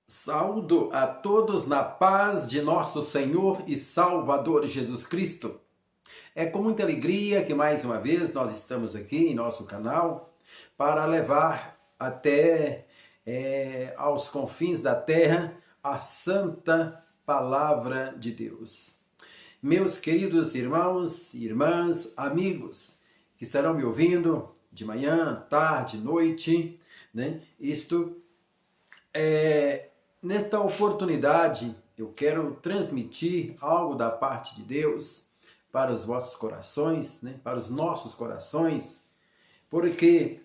Saúdo a todos na paz de nosso Senhor e Salvador Jesus Cristo. É com muita alegria que mais uma vez nós estamos aqui em nosso canal para levar até aos confins da terra a santa palavra de Deus. Meus queridos irmãos, irmãs, amigos que estarão me ouvindo de manhã, tarde, noite, né? Nesta oportunidade, eu quero transmitir algo da parte de Deus para os vossos corações, né? Para os nossos corações, porque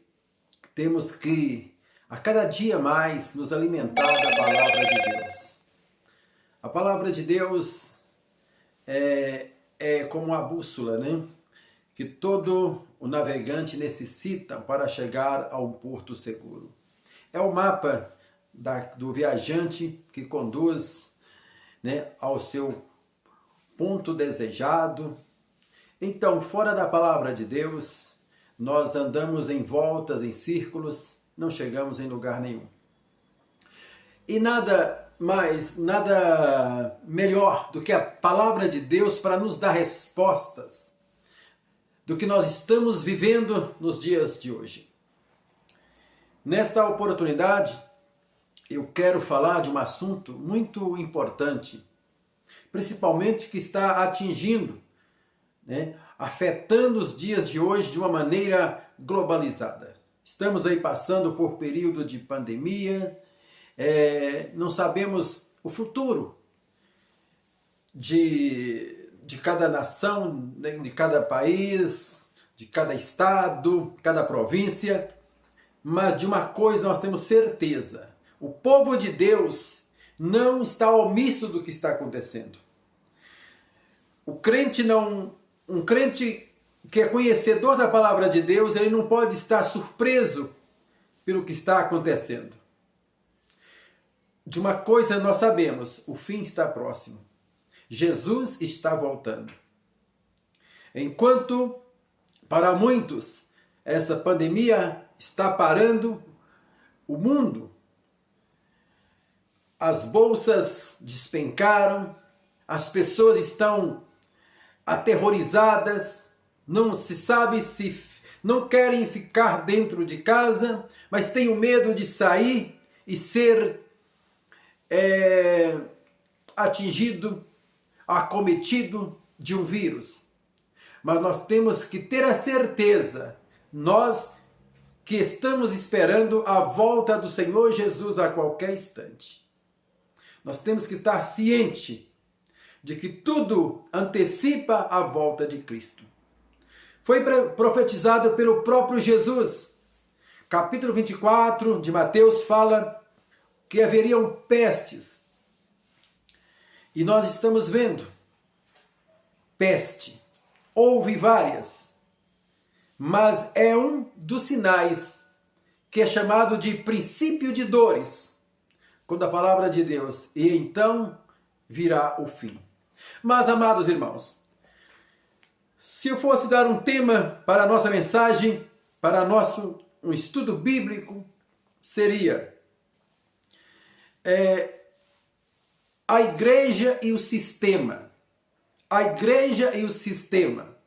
temos que, a cada dia mais, nos alimentar da palavra de Deus. A palavra de Deus é como uma bússola, né? Que todo o navegante necessita para chegar a um porto seguro. É o mapa do viajante que conduz, né, ao seu ponto desejado. Então, fora da palavra de Deus, nós andamos em voltas, em círculos, não chegamos em lugar nenhum. E nada melhor do que a palavra de Deus para nos dar respostas do que nós estamos vivendo nos dias de hoje. Nesta oportunidade, eu quero falar de um assunto muito importante, principalmente que está atingindo, né, afetando os dias de hoje de uma maneira globalizada. Estamos aí passando por período de pandemia, não sabemos o futuro de cada nação, né, de cada país, de cada estado, cada província, mas de uma coisa nós temos certeza: o povo de Deus não está omisso do que está acontecendo. Um crente que é conhecedor da palavra de Deus, ele não pode estar surpreso pelo que está acontecendo. De uma coisa nós sabemos: o fim está próximo. Jesus está voltando. Enquanto para muitos essa pandemia está parando o mundo, as bolsas despencaram, as pessoas estão aterrorizadas, não se sabe se não querem ficar dentro de casa, mas têm o medo de sair e ser acometido de um vírus. Mas nós temos que ter a certeza, nós que estamos esperando a volta do Senhor Jesus a qualquer instante, nós temos que estar ciente de que tudo antecipa a volta de Cristo. Foi profetizado pelo próprio Jesus. Capítulo 24 de Mateus fala que haveriam pestes. E nós estamos vendo peste. Houve várias. Mas é um dos sinais que é chamado de princípio de dores, quando a palavra de Deus, e então virá o fim. Mas, amados irmãos, se eu fosse dar um tema para a nossa mensagem, para um estudo bíblico, seria a igreja e o sistema. A igreja e o sistema.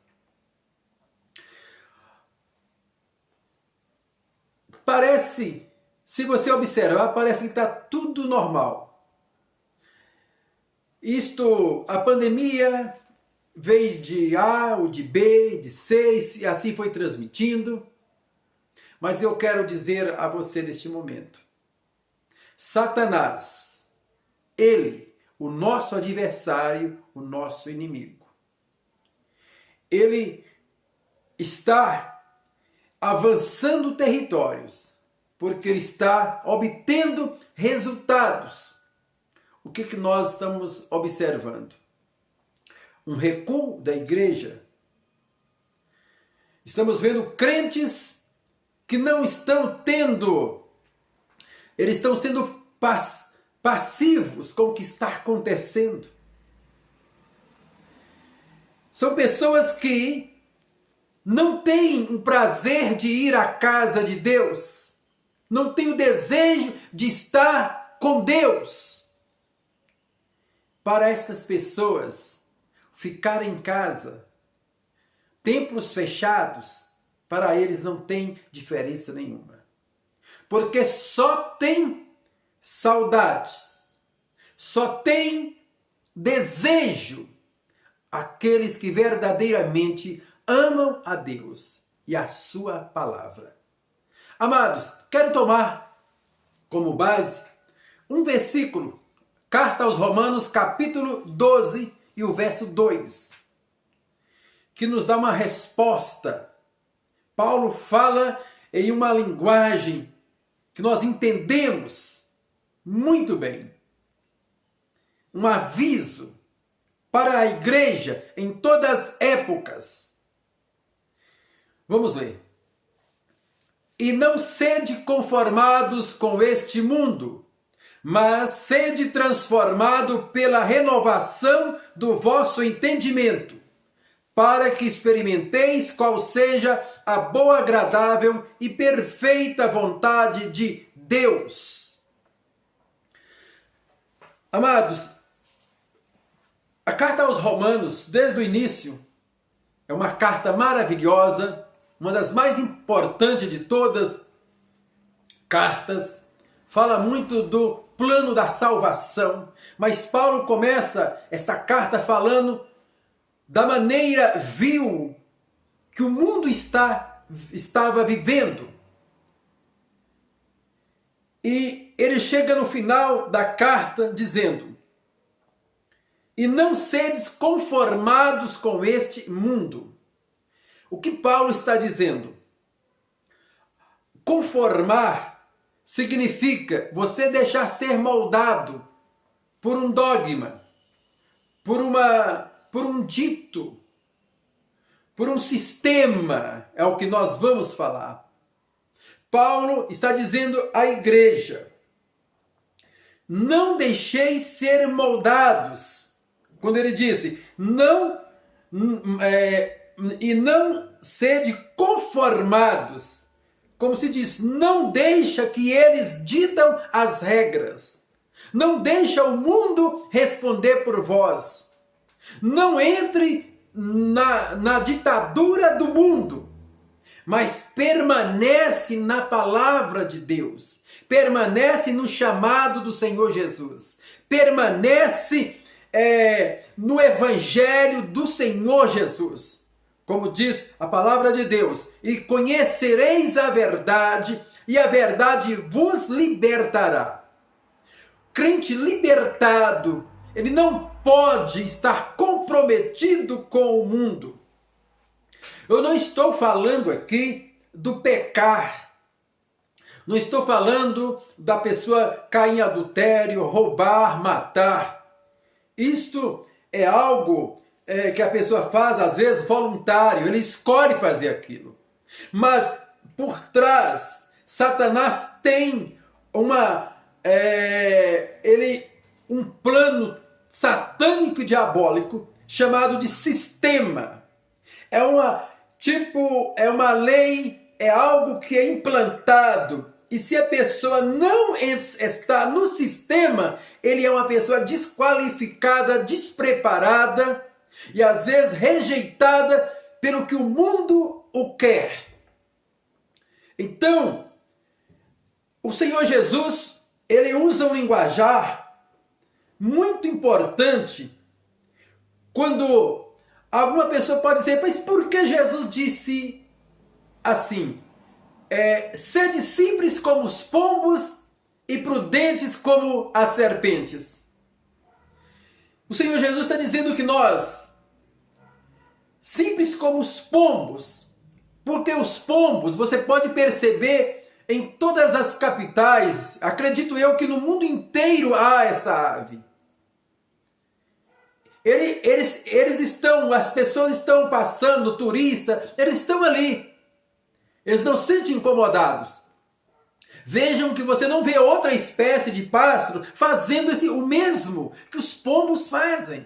Parece, se você observar, parece que está tudo normal. A pandemia veio de A, ou de B, de C, e assim foi transmitindo. Mas eu quero dizer a você neste momento: Satanás, ele, o nosso adversário, o nosso inimigo, ele está avançando territórios, porque ele está obtendo resultados. O que nós estamos observando? Um recuo da igreja. Estamos vendo crentes que não estão tendo, eles estão sendo passivos com o que está acontecendo. São pessoas que não têm o prazer de ir à casa de Deus, não têm o desejo de estar com Deus. Para estas pessoas, ficar em casa, templos fechados, para eles não tem diferença nenhuma. Porque só tem saudades, só tem desejo aqueles que verdadeiramente amam a Deus e a sua palavra. Amados, quero tomar como base um versículo, carta aos Romanos, capítulo 12 e o verso 2, que nos dá uma resposta. Paulo fala em uma linguagem que nós entendemos muito bem. Um aviso para a igreja em todas as épocas. Vamos ler. E não sede conformados com este mundo, mas sede transformado pela renovação do vosso entendimento, para que experimenteis qual seja a boa, agradável e perfeita vontade de Deus. Amados, a carta aos Romanos, desde o início, é uma carta maravilhosa, uma das mais importantes de todas cartas. Fala muito do plano da salvação, mas Paulo começa esta carta falando da maneira vil que o mundo estava vivendo. E ele chega no final da carta dizendo: e não sedes conformados com este mundo. O que Paulo está dizendo? Conformar significa você deixar ser moldado por um dogma, por um dito, por um sistema, é o que nós vamos falar. Paulo está dizendo à igreja: não deixeis ser moldados. Quando ele disse, não sede conformados, como se diz, não deixa que eles ditam as regras. Não deixa o mundo responder por vós. Não entre na ditadura do mundo, mas permanece na palavra de Deus. Permanece no chamado do Senhor Jesus. Permanece no evangelho do Senhor Jesus. Como diz a palavra de Deus, e conhecereis a verdade, e a verdade vos libertará. Crente libertado, ele não pode estar comprometido com o mundo. Eu não estou falando aqui do pecar. Não estou falando da pessoa cair em adultério, roubar, matar. Isto é algo que a pessoa faz, às vezes, voluntário. Ele escolhe fazer aquilo. Mas, por trás, Satanás tem um plano satânico e diabólico chamado de sistema. É uma lei, é algo que é implantado. E se a pessoa não está no sistema, ele é uma pessoa desqualificada, despreparada e às vezes rejeitada pelo que o mundo o quer. Então, o Senhor Jesus, ele usa um linguajar muito importante quando alguma pessoa pode dizer, mas por que Jesus disse assim? Sede simples como os pombos e prudentes como as serpentes. O Senhor Jesus está dizendo que nós, simples como os pombos, porque os pombos, você pode perceber em todas as capitais, acredito eu que no mundo inteiro há essa ave. Eles estão, as pessoas estão passando, turistas, eles estão ali. Eles não se sentem incomodados. Vejam que você não vê outra espécie de pássaro fazendo o mesmo que os pombos fazem.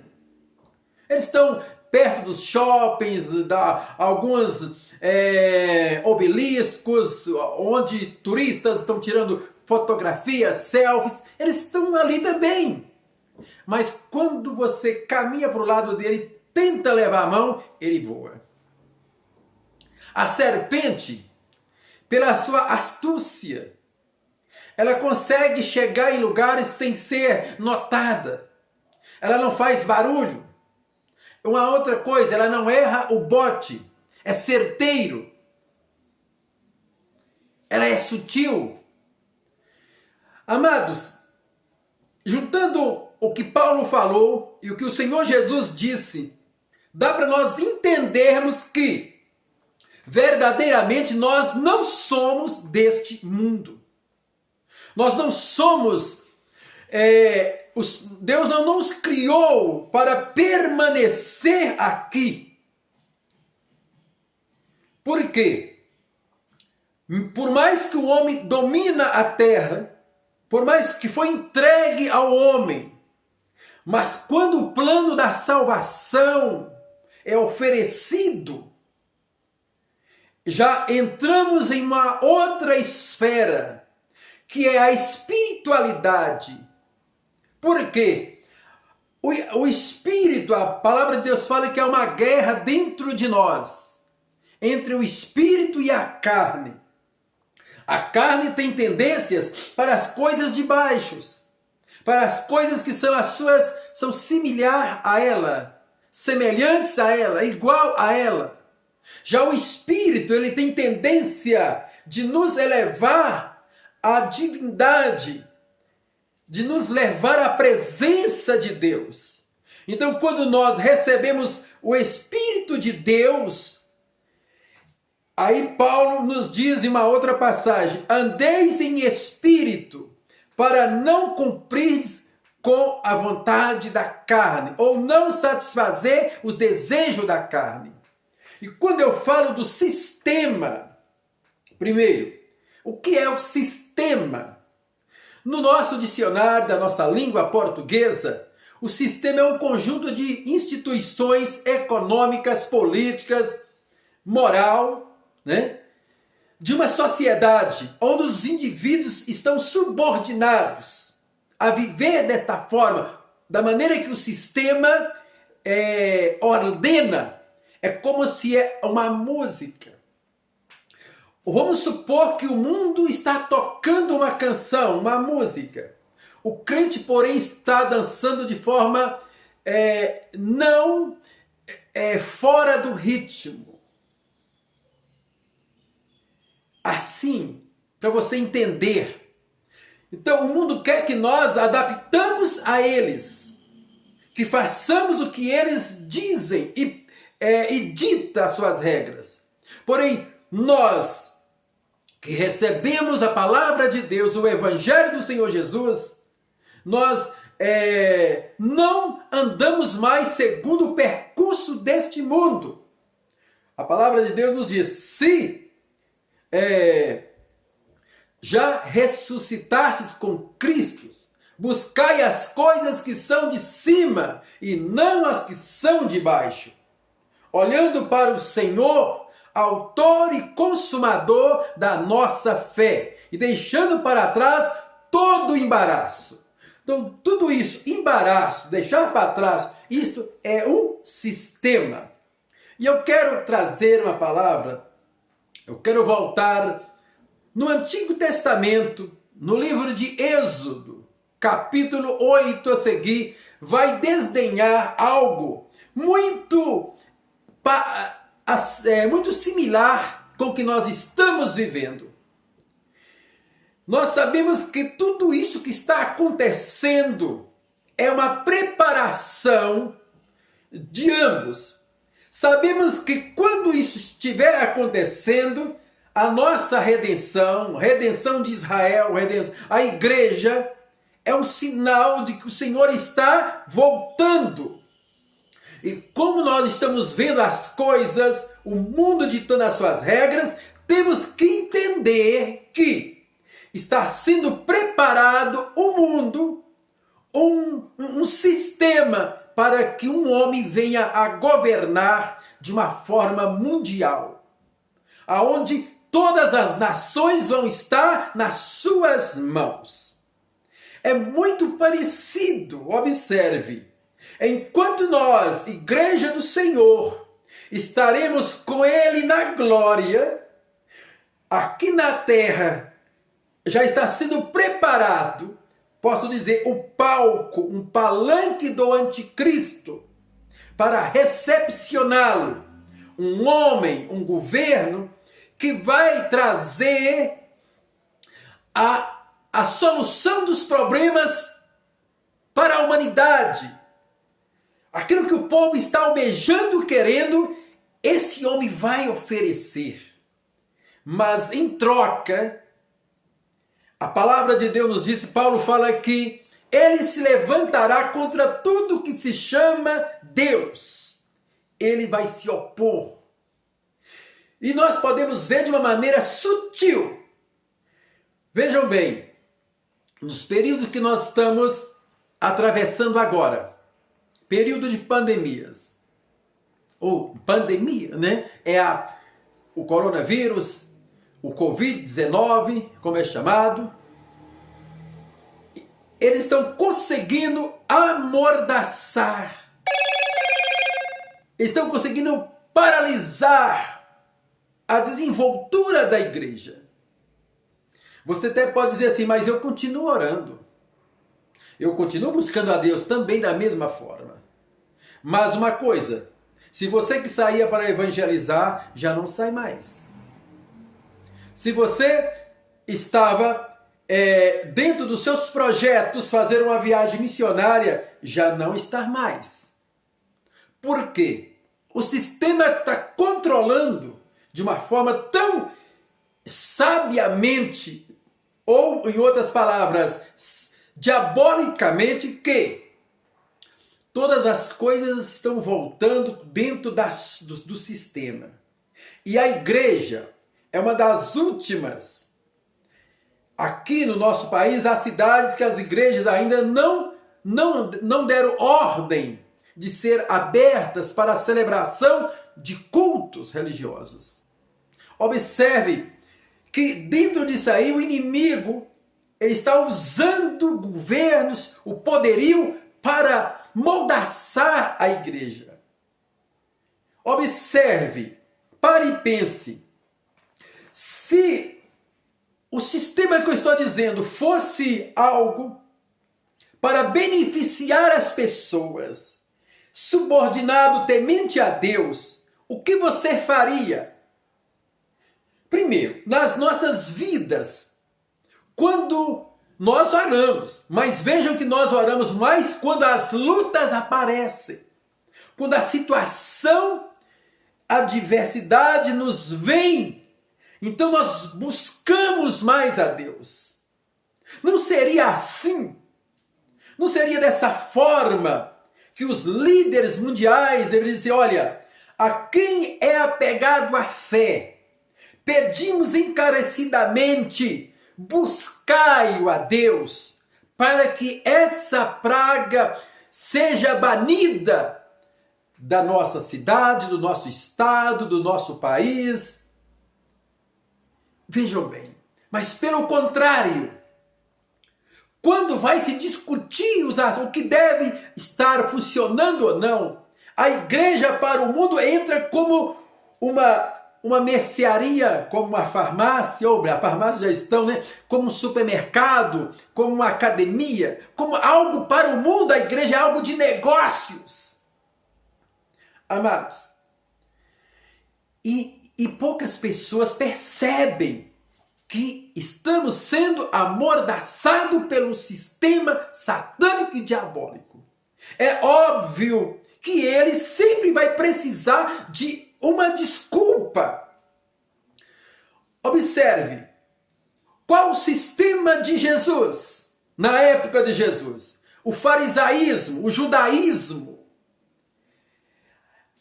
Eles estão perto dos shoppings, alguns obeliscos, onde turistas estão tirando fotografias, selfies, eles estão ali também. Mas quando você caminha para o lado dele, tenta levar a mão, ele voa. A serpente, pela sua astúcia, ela consegue chegar em lugares sem ser notada. Ela não faz barulho. Uma outra coisa, ela não erra o bote. É certeiro. Ela é sutil. Amados, juntando o que Paulo falou e o que o Senhor Jesus disse, dá para nós entendermos que verdadeiramente nós não somos deste mundo. Nós não somos, Deus não nos criou para permanecer aqui. Por quê? Por mais que o homem domina a terra, por mais que foi entregue ao homem, mas quando o plano da salvação é oferecido, já entramos em uma outra esfera, que é a espiritualidade. Por quê? O espírito, a palavra de Deus fala que é uma guerra dentro de nós, entre o espírito e a carne. A carne tem tendências para as coisas de baixo, para as coisas que são similar a ela, semelhantes a ela, igual a ela. Já o espírito, ele tem tendência de nos elevar à divindade, de nos levar à presença de Deus. Então, quando nós recebemos o Espírito de Deus, aí Paulo nos diz em uma outra passagem: andeis em espírito, para não cumprir com a vontade da carne, ou não satisfazer os desejos da carne. E quando eu falo do sistema, primeiro, o que é o sistema? No nosso dicionário da nossa língua portuguesa, o sistema é um conjunto de instituições econômicas, políticas, moral, né? De uma sociedade onde os indivíduos estão subordinados a viver desta forma, da maneira que o sistema ordena. É como se é uma música. Vamos supor que o mundo está tocando uma canção, uma música. O crente, porém, está dançando de forma não fora do ritmo. Assim, para você entender. Então, o mundo quer que nós adaptamos a eles, que façamos o que eles dizem e dita as suas regras. Porém, nós que recebemos a palavra de Deus, o Evangelho do Senhor Jesus, nós não andamos mais segundo o percurso deste mundo. A palavra de Deus nos diz: se já ressuscitastes com Cristo, buscai as coisas que são de cima e não as que são de baixo, olhando para o Senhor, autor e consumador da nossa fé, e deixando para trás todo o embaraço. Então, tudo isso, embaraço, deixar para trás, isto é um sistema. E eu quero trazer uma palavra, eu quero voltar no Antigo Testamento, no livro de Êxodo, capítulo 8 a seguir, vai desdenhar algo muito similar com o que nós estamos vivendo. Nós sabemos que tudo isso que está acontecendo é uma preparação de ambos. Sabemos que quando isso estiver acontecendo, a nossa redenção de Israel, a igreja, é um sinal de que o Senhor está voltando. E como nós estamos vendo as coisas, o mundo ditando as suas regras, temos que entender que está sendo preparado o mundo, um sistema para que um homem venha a governar de uma forma mundial, aonde todas as nações vão estar nas suas mãos. É muito parecido, observe. Enquanto nós, Igreja do Senhor, estaremos com Ele na glória, aqui na terra já está sendo preparado, posso dizer, o palco, um palanque do anticristo, para recepcioná-lo. Um homem, um governo, que vai trazer a solução dos problemas para a humanidade. Aquilo que o povo está almejando, querendo, esse homem vai oferecer. Mas em troca, a palavra de Deus nos diz, Paulo fala que ele se levantará contra tudo que se chama Deus. Ele vai se opor. E nós podemos ver de uma maneira sutil. Vejam bem, nos períodos que nós estamos atravessando agora, período de pandemias, ou pandemia, né? O coronavírus, o Covid-19, como é chamado. Eles estão conseguindo amordaçar, estão conseguindo paralisar a desenvoltura da igreja. Você até pode dizer assim, mas eu continuo orando. Eu continuo buscando a Deus também da mesma forma. Mas uma coisa, se você que saía para evangelizar, já não sai mais. Se você estava dentro dos seus projetos fazer uma viagem missionária, já não está mais. Por quê? O sistema está controlando de uma forma tão sabiamente, ou em outras palavras, diabolicamente, que todas as coisas estão voltando dentro do sistema. E a igreja é uma das últimas. Aqui no nosso país, há cidades que as igrejas ainda não deram ordem de ser abertas para a celebração de cultos religiosos. Observe que dentro disso aí o inimigo está usando governos, o poderio para moldaçar a igreja. Observe, pare e pense. Se o sistema que eu estou dizendo fosse algo para beneficiar as pessoas, subordinado, temente a Deus, o que você faria? Primeiro, nas nossas vidas, quando nós oramos, mas vejam que nós oramos mais quando as lutas aparecem, quando a situação, a adversidade nos vem, então nós buscamos mais a Deus. Não seria assim? Não seria dessa forma que os líderes mundiais deveriam dizer, olha, a quem é apegado à fé, pedimos encarecidamente, buscai-o a Deus, para que essa praga seja banida da nossa cidade, do nosso estado, do nosso país. Vejam bem, mas pelo contrário, quando vai se discutir o que deve estar funcionando ou não, a igreja para o mundo entra como uma mercearia, como uma farmácia, ou a farmácia já estão, né? Como um supermercado, como uma academia, como algo para o mundo, a igreja é algo de negócios. Amados, e poucas pessoas percebem que estamos sendo amordaçados pelo sistema satânico e diabólico. É óbvio que ele sempre vai precisar de uma desculpa. Observe, qual o sistema de Jesus na época de Jesus? O farisaísmo, o judaísmo.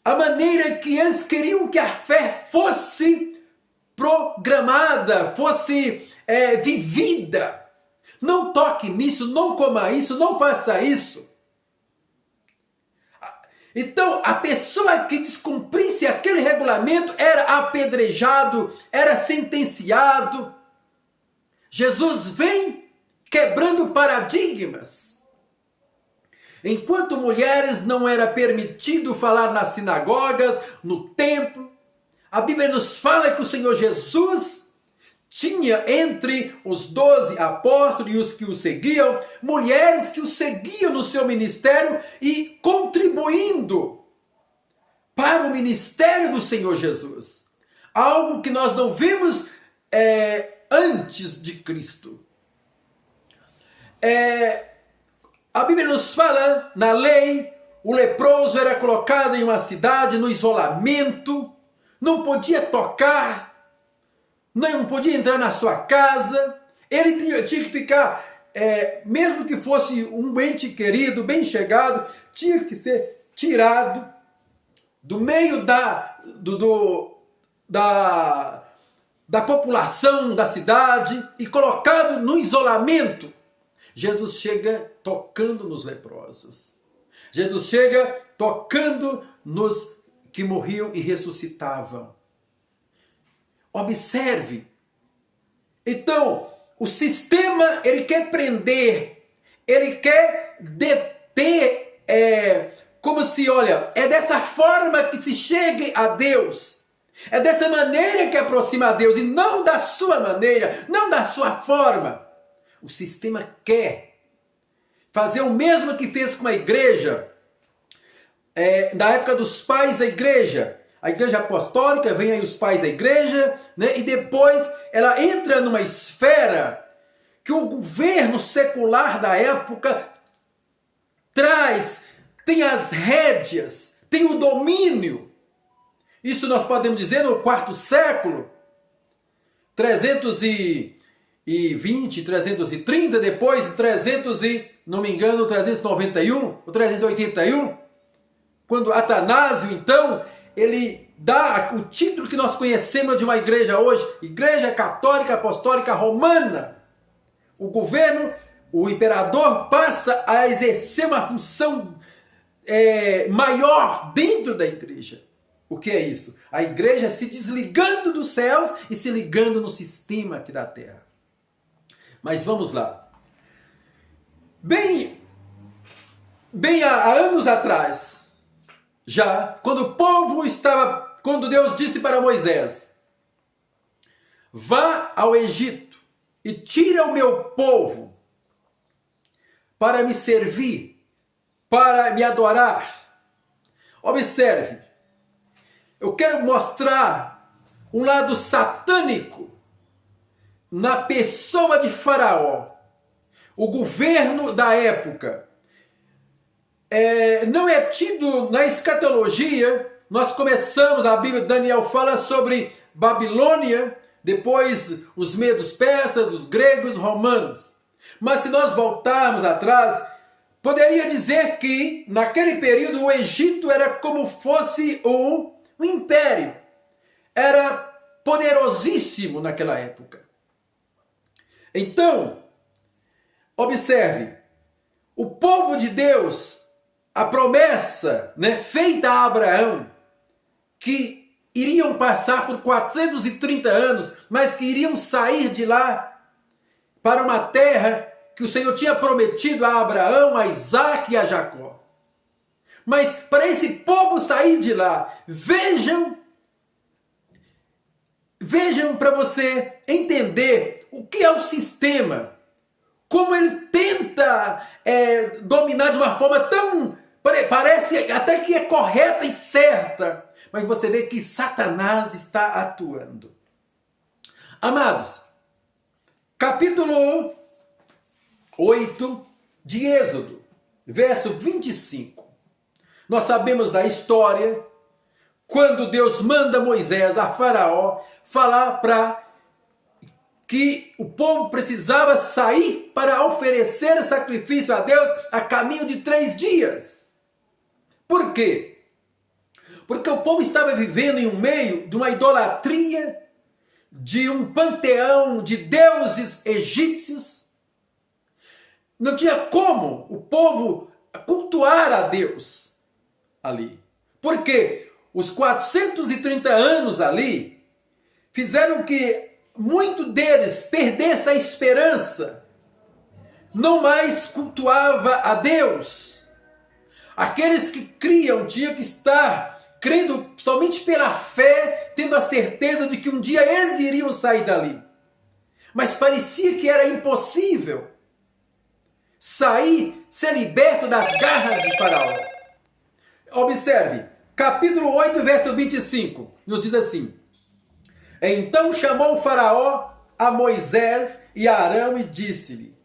A maneira que eles queriam que a fé fosse programada, fosse vivida. Não toque nisso, não coma isso, não faça isso. Então, a pessoa que descumprisse aquele regulamento era apedrejado, era sentenciado. Jesus vem quebrando paradigmas. Enquanto mulheres não era permitido falar nas sinagogas, no templo, a Bíblia nos fala que o Senhor Jesus tinha entre os 12 apóstolos e os que o seguiam, mulheres que o seguiam no seu ministério e contribuindo para o ministério do Senhor Jesus. Algo que nós não vimos antes de Cristo. A Bíblia nos fala, na lei, o leproso era colocado em uma cidade no isolamento, não podia tocar, não podia entrar na sua casa, ele tinha que ficar, mesmo que fosse um ente querido, bem chegado, tinha que ser tirado do meio da população da cidade e colocado no isolamento. Jesus chega tocando nos leprosos. Jesus chega tocando nos que morriam e ressuscitavam. Observe. Então, o sistema, ele quer prender, ele quer deter, como se, olha, é dessa forma que se chegue a Deus. É dessa maneira que aproxima a Deus e não da sua maneira, não da sua forma. O sistema quer fazer o mesmo que fez com a igreja, na época dos pais da igreja. A igreja apostólica, vem aí os pais da igreja, né? E depois ela entra numa esfera que o governo secular da época tem as rédeas, tem o domínio. Isso nós podemos dizer no quarto século, 320, 330, depois 391 ou 381, quando Atanásio, então, ele dá o título que nós conhecemos de uma igreja hoje, Igreja Católica Apostólica Romana. O governo, o imperador passa a exercer uma função maior dentro da igreja. O que é isso? A igreja se desligando dos céus e se ligando no sistema aqui da terra. Mas vamos lá. Bem há anos atrás, já, quando Deus disse para Moisés, vá ao Egito e tira o meu povo para me servir, para me adorar. Observe, eu quero mostrar um lado satânico na pessoa de Faraó, o governo da época. Não é tido na escatologia. Nós começamos, a Bíblia, Daniel fala sobre Babilônia, depois os medos persas, os gregos, os romanos. Mas se nós voltarmos atrás, poderia dizer que naquele período o Egito era como fosse um império. Era poderosíssimo naquela época. Então, observe, o povo de Deus, a promessa, feita a Abraão, que iriam passar por 430 anos, mas que iriam sair de lá para uma terra que o Senhor tinha prometido a Abraão, a Isaac e a Jacó. Mas para esse povo sair de lá, vejam para você entender o que é o sistema, como ele tenta dominar de uma forma tão, parece até que é correta e certa, mas você vê que Satanás está atuando. Amados, capítulo 8 de Êxodo, verso 25. Nós sabemos da história, quando Deus manda Moisés a Faraó falar para que o povo precisava sair para oferecer sacrifício a Deus a caminho de 3 dias. Por quê? Porque o povo estava vivendo em um meio de uma idolatria, de um panteão de deuses egípcios. Não tinha como o povo cultuar a Deus. ali. Por quê? Os 430 anos ali fizeram que muito deles perdesse a esperança, não mais cultuava a Deus. Aqueles que criam tinham que estar crendo somente pela fé, tendo a certeza de que um dia eles iriam sair dali. Mas parecia que era impossível sair, ser liberto das garras de Faraó. Observe, capítulo 8, verso 25, nos diz assim: Então chamou Faraó a Moisés e a Arão e disse-lhe: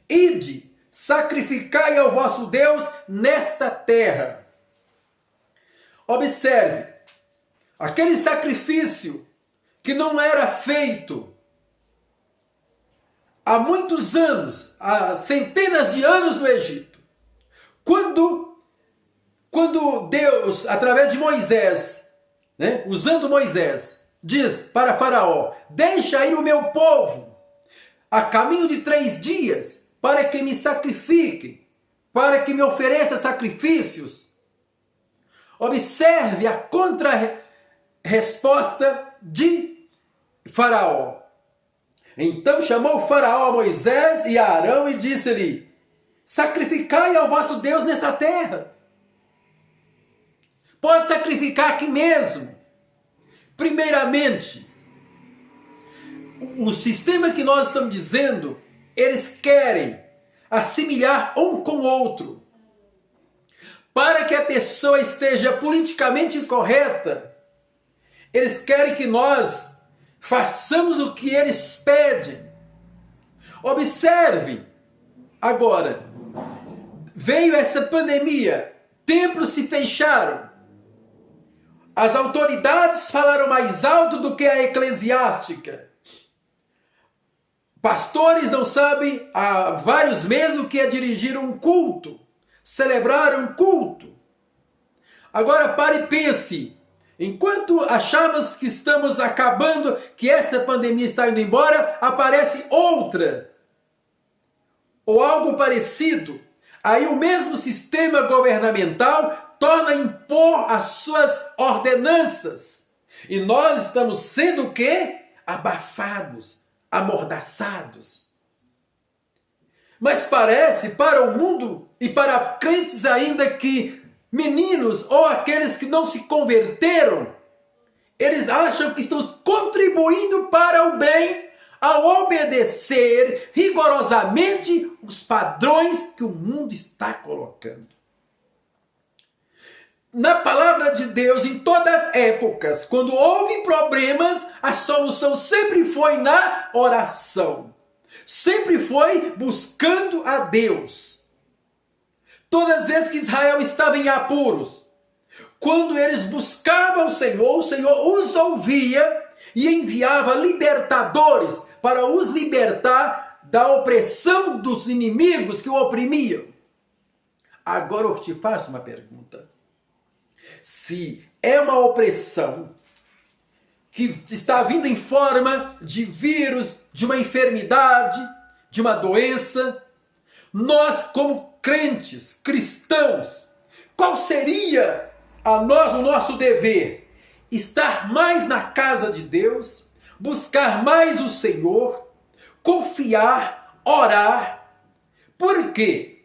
Ide, sacrificai ao vosso Deus nesta terra. Observe, aquele sacrifício que não era feito há muitos anos, há centenas de anos no Egito. Quando Deus, através de Moisés, usando Moisés, diz para Faraó: deixa ir o meu povo a caminho de 3 dias, para que me sacrifiquem, para que me ofereça sacrifícios. Observe a contra-resposta de Faraó. Então chamou Faraó a Moisés e a Arão e disse-lhe: sacrificai ao vosso Deus nessa terra. Pode sacrificar aqui mesmo. Primeiramente, o sistema que nós estamos dizendo, eles querem assimilar um com o outro. Para que a pessoa esteja politicamente correta, eles querem que nós façamos o que eles pedem. Observe, agora, veio essa pandemia, templos se fecharam, as autoridades falaram mais alto do que a eclesiástica. Pastores não sabem há vários meses o que é dirigir um culto, celebrar um culto. Agora pare e pense, enquanto achamos que estamos acabando, que essa pandemia está indo embora, aparece outra, ou algo parecido. Aí o mesmo sistema governamental torna a impor as suas ordenanças. E nós estamos sendo o quê? Abafados, amordaçados. Mas parece para o mundo e para crentes ainda que meninos ou aqueles que não se converteram, eles acham que estão contribuindo para o bem ao obedecer rigorosamente os padrões que o mundo está colocando. Na palavra de Deus, em todas as épocas, quando houve problemas, a solução sempre foi na oração. Sempre foi buscando a Deus. Todas as vezes que Israel estava em apuros, quando eles buscavam o Senhor os ouvia e enviava libertadores para os libertar da opressão dos inimigos que o oprimiam. Agora eu te faço uma pergunta. Se é uma opressão que está vindo em forma de vírus, de uma enfermidade, de uma doença, nós como crentes, cristãos, qual seria o nosso dever? Estar mais na casa de Deus, buscar mais o Senhor, confiar, orar. Por quê?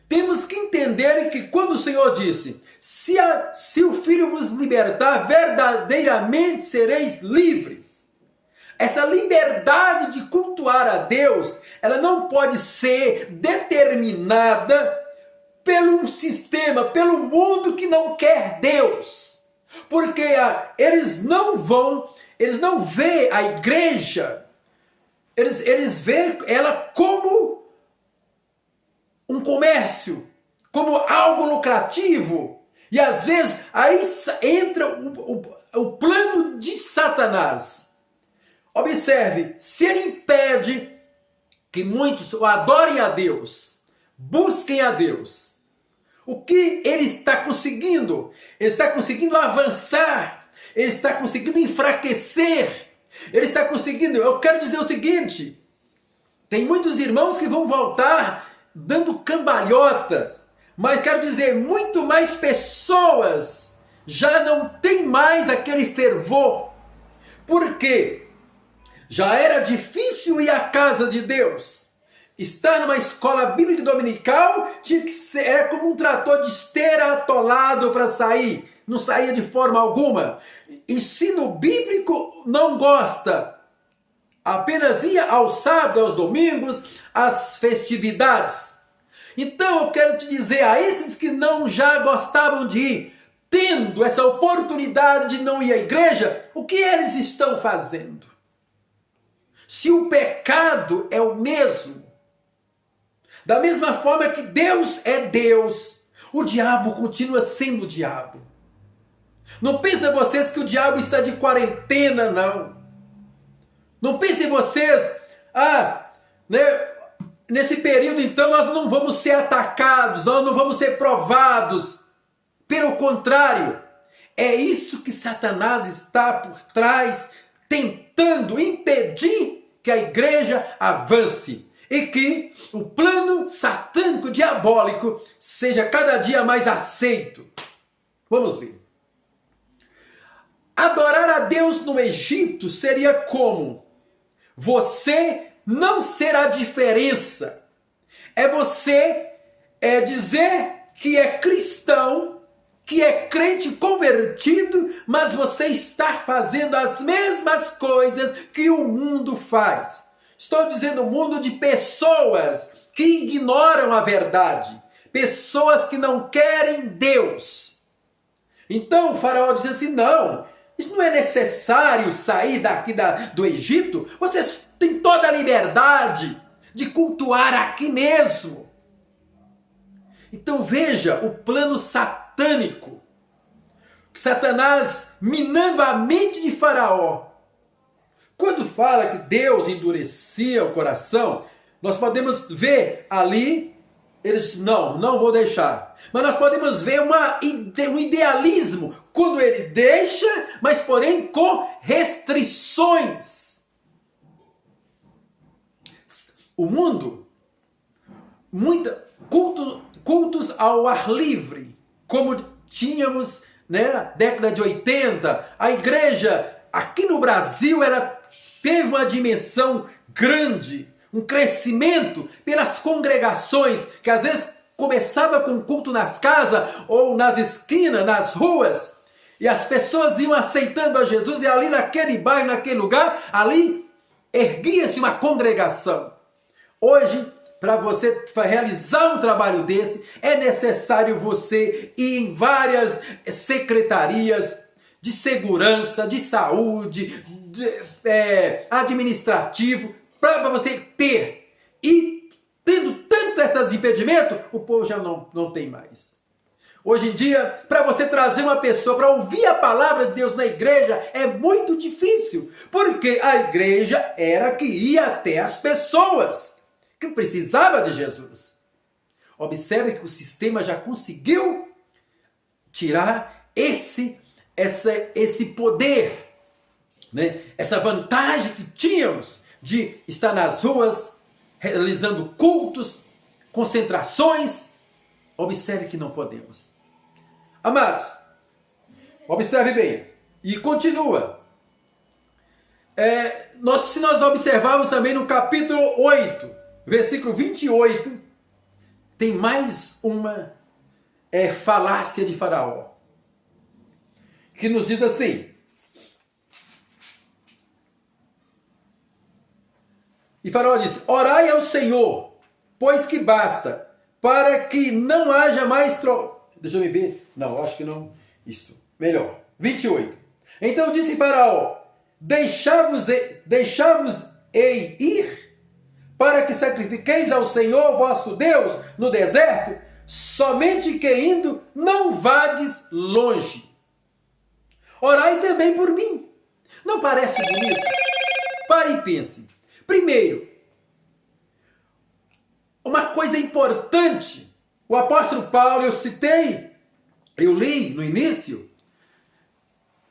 Temos que entender que quando o Senhor disse: se o Filho vos libertar, verdadeiramente sereis livres. Essa liberdade de cultuar a Deus, ela não pode ser determinada pelo sistema, pelo mundo que não quer Deus. Porque eles não veem a igreja, eles veem ela como um comércio, como algo lucrativo. E às vezes aí entra o plano de Satanás. Observe, se ele impede que muitos adorem a Deus, busquem a Deus, o que ele está conseguindo? Ele está conseguindo avançar, ele está conseguindo enfraquecer, ele está conseguindo. Eu quero dizer o seguinte: tem muitos irmãos que vão voltar dando cambalhotas, Mas quero dizer, muito mais pessoas já não têm mais aquele fervor. Por quê? Já era difícil ir à casa de Deus. Estar numa escola bíblica dominical tinha que ser, era como um trator de esteira atolado para sair. Não saía de forma alguma. Ensino bíblico não gosta. Apenas ia aos sábados, aos domingos, às festividades. Então eu quero te dizer a esses que não já gostavam de ir, tendo essa oportunidade de não ir à igreja, o que eles estão fazendo? Se o pecado é o mesmo, da mesma forma que Deus é Deus, o diabo continua sendo o diabo. Não pensem vocês que o diabo está de quarentena, não. Não pensem vocês, nesse período então nós não vamos ser atacados, nós não vamos ser provados. Pelo contrário, é isso que Satanás está por trás, tentando impedir que a igreja avance e que o plano satânico diabólico seja cada dia mais aceito. Vamos ver. Adorar a Deus no Egito seria como você não ser a diferença. É você dizer que é cristão, que é crente convertido, mas você está fazendo as mesmas coisas que o mundo faz. Estou dizendo o mundo de pessoas que ignoram a verdade, pessoas que não querem Deus. Então o faraó diz assim, não, isso não é necessário sair daqui do Egito, vocês têm toda a liberdade de cultuar aqui mesmo. Então veja o plano satânico, Satanás minando a mente de Faraó. Quando fala que Deus endurecia o coração, nós podemos ver ali, ele diz, não vou deixar. Mas nós podemos ver um idealismo, quando ele deixa, mas porém com restrições. O mundo, cultos ao ar livre, como tínhamos na década de 80, a igreja aqui no Brasil teve uma dimensão grande, um crescimento pelas congregações, que às vezes começava com culto nas casas ou nas esquinas, nas ruas, e as pessoas iam aceitando a Jesus, e ali naquele bairro, naquele lugar, ali erguia-se uma congregação. Hoje, para você realizar um trabalho desse, é necessário você ir em várias secretarias de segurança, de saúde, administrativo, para você ter. E tendo tanto esses impedimentos, o povo já não tem mais. Hoje em dia, para você trazer uma pessoa para ouvir a palavra de Deus na igreja, é muito difícil. Porque a igreja era que ia até as pessoas que precisavam de Jesus. Observe que o sistema já conseguiu tirar esse poder, né? Essa vantagem que tínhamos de estar nas ruas, realizando cultos, concentrações. Observe que não podemos. Amados, observe bem. E continua. Se nós observarmos também no capítulo 8, versículo 28, tem mais uma falácia de Faraó, que nos diz assim: e Faraó diz, orai ao Senhor, pois que basta, para que não haja mais Deixa eu ver. Não, acho que não. Isso. Melhor. 28. Então disse Faraó, deixar-vos-ei ir, para que sacrifiqueis ao Senhor vosso Deus no deserto, somente que indo não vades longe. Orai também por mim. Não parece bonito? Pare e pense. Primeiro, uma coisa importante, o apóstolo Paulo, eu li no início,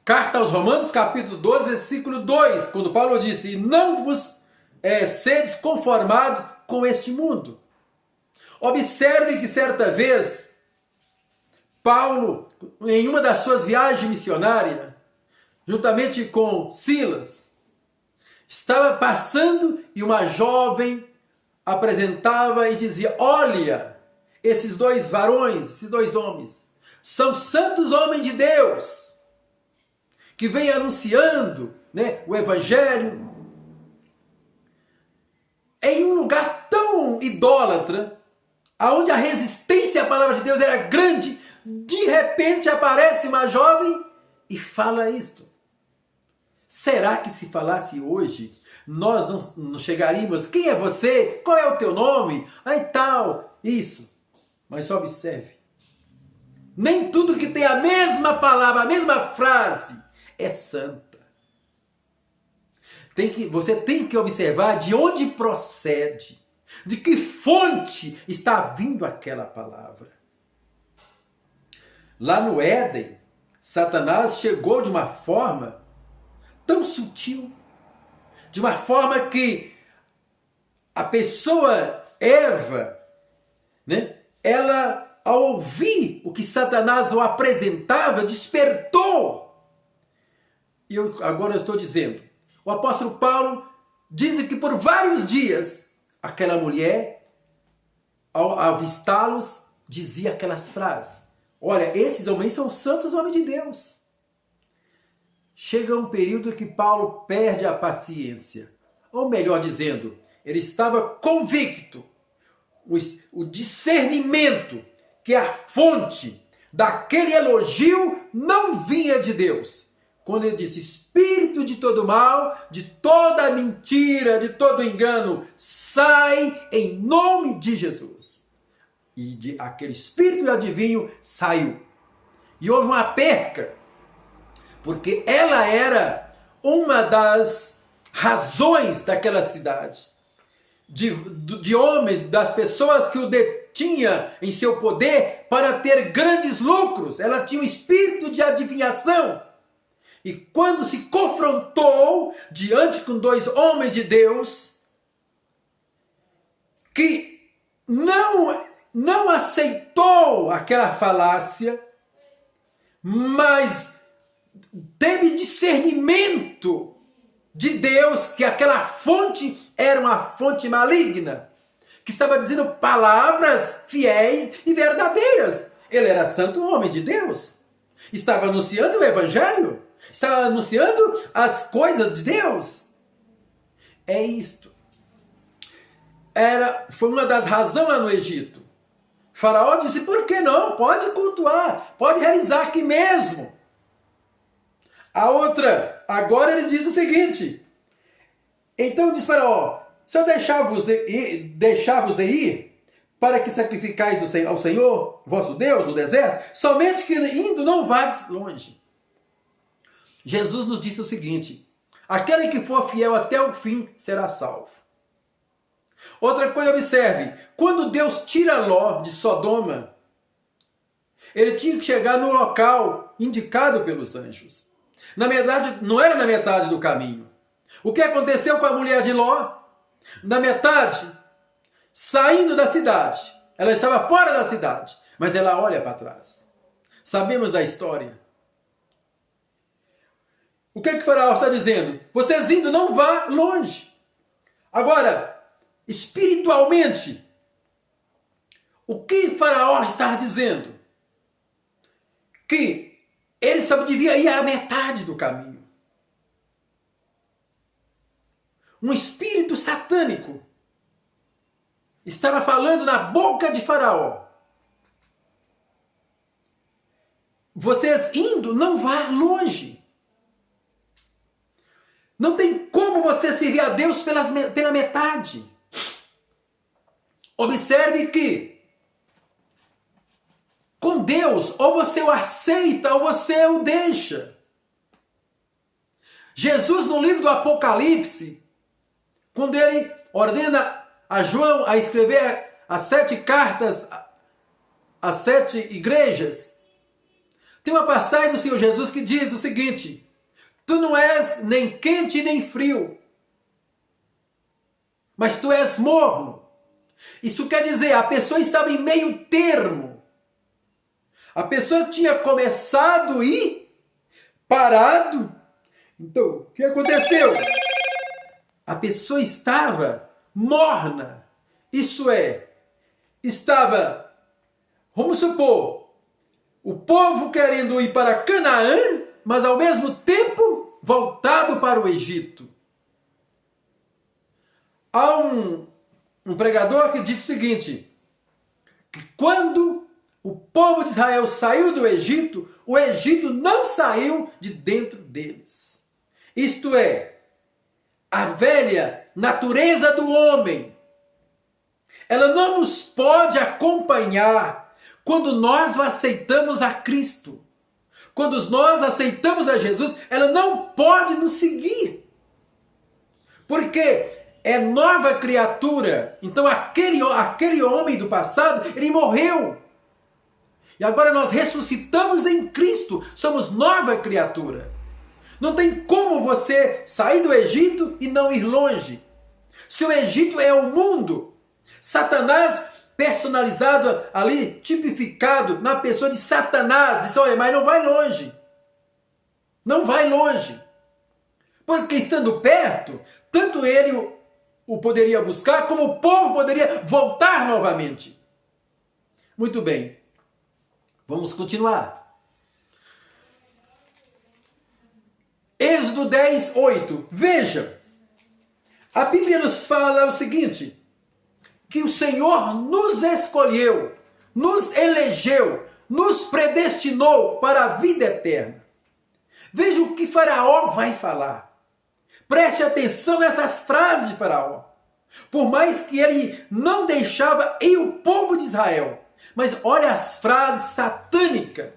carta aos Romanos, capítulo 12, versículo 2, quando Paulo disse, e não vos sedes conformados com este mundo. Observe que certa vez, Paulo, em uma das suas viagens missionárias, juntamente com Silas, estava passando e uma jovem apresentava e dizia: olha, esses dois varões, esses dois homens, são santos homens de Deus, que vêm anunciando, né, o Evangelho, em um lugar tão idólatra, onde a resistência à palavra de Deus era grande. De repente aparece uma jovem e fala isto. Será que se falasse hoje, nós não chegaríamos? Quem é você? Qual é o teu nome? Aí tal, isso. Mas observe, nem tudo que tem a mesma palavra, a mesma frase, é santa. Você tem que observar de onde procede, de que fonte está vindo aquela palavra. Lá no Éden, Satanás chegou de uma forma tão sutil, de uma forma que a pessoa Eva, né, ela, ao ouvir o que Satanás o apresentava, despertou. E agora eu estou dizendo, o apóstolo Paulo diz que por vários dias, aquela mulher, ao avistá-los, dizia aquelas frases. Olha, esses homens são santos homens de Deus. Chega um período que Paulo perde a paciência. Ou melhor dizendo, ele estava convicto, o discernimento, que a fonte daquele elogio não vinha de Deus. Quando ele disse: espírito de todo mal, de toda mentira, de todo engano, sai em nome de Jesus. E aquele espírito de adivinho saiu. E houve uma perca, porque ela era uma das razões daquela cidade, de homens, das pessoas que o detinha em seu poder para ter grandes lucros. Ela tinha um espírito de adivinhação. E quando se confrontou diante com dois homens de Deus, que não aceitou aquela falácia, mas teve discernimento de Deus, que aquela fonte era uma fonte maligna, que estava dizendo palavras fiéis e verdadeiras. Ele era santo homem de Deus, estava anunciando o Evangelho, estava anunciando as coisas de Deus. É isto. Foi uma das razões lá no Egito. Faraó disse: por que não? Pode cultuar, pode realizar aqui mesmo. A outra, agora ele diz o seguinte: então diz Faraó: se eu deixar-vos ir para que sacrificais ao Senhor, vosso Deus, no deserto, somente que indo não vás longe. Jesus nos disse o seguinte: aquele que for fiel até o fim será salvo. Outra coisa, observe, quando Deus tira Ló de Sodoma, ele tinha que chegar no local indicado pelos anjos. Na verdade, não era na metade do caminho. O que aconteceu com a mulher de Ló? Na metade, saindo da cidade, ela estava fora da cidade, mas ela olha para trás. Sabemos da história. O que Faraó está dizendo? Vocês indo, não vá longe. Agora, espiritualmente, o que Faraó está dizendo? Que ele só devia ir à metade do caminho. Um espírito satânico estava falando na boca de Faraó: vocês indo, não vá longe. Não tem como você servir a Deus pela metade. Observe que com Deus, ou você o aceita ou você o deixa. Jesus, no livro do Apocalipse, quando ele ordena a João a escrever as 7 cartas às 7 igrejas, tem uma passagem do Senhor Jesus que diz o seguinte: tu não és nem quente nem frio, mas tu és morno. Isso quer dizer, a pessoa estava em meio termo. A pessoa tinha começado e parado. Então, o que aconteceu? A pessoa estava morna. Isso é, estava, vamos supor, o povo querendo ir para Canaã, mas ao mesmo tempo voltado para o Egito. Há um pregador que diz o seguinte, que quando o povo de Israel saiu do Egito, o Egito não saiu de dentro deles. Isto é, a velha natureza do homem, ela não nos pode acompanhar quando nós aceitamos a Cristo. Quando nós aceitamos a Jesus, ela não pode nos seguir. Porque é nova criatura. Então aquele homem do passado, ele morreu. E agora nós ressuscitamos em Cristo. Somos nova criatura. Não tem como você sair do Egito e não ir longe. Se o Egito é o mundo, Satanás personalizado ali, tipificado na pessoa de Satanás, diz, olha, mas não vai longe. Não vai longe. Porque estando perto, tanto ele o poderia buscar, como o povo poderia voltar novamente. Muito bem. Vamos continuar. Êxodo 10, 8. Veja, a Bíblia nos fala o seguinte, que o Senhor nos escolheu, nos elegeu, nos predestinou para a vida eterna. Veja o que Faraó vai falar. Preste atenção nessas frases de Faraó. Por mais que ele não deixava ir o povo de Israel, mas olha as frases satânicas,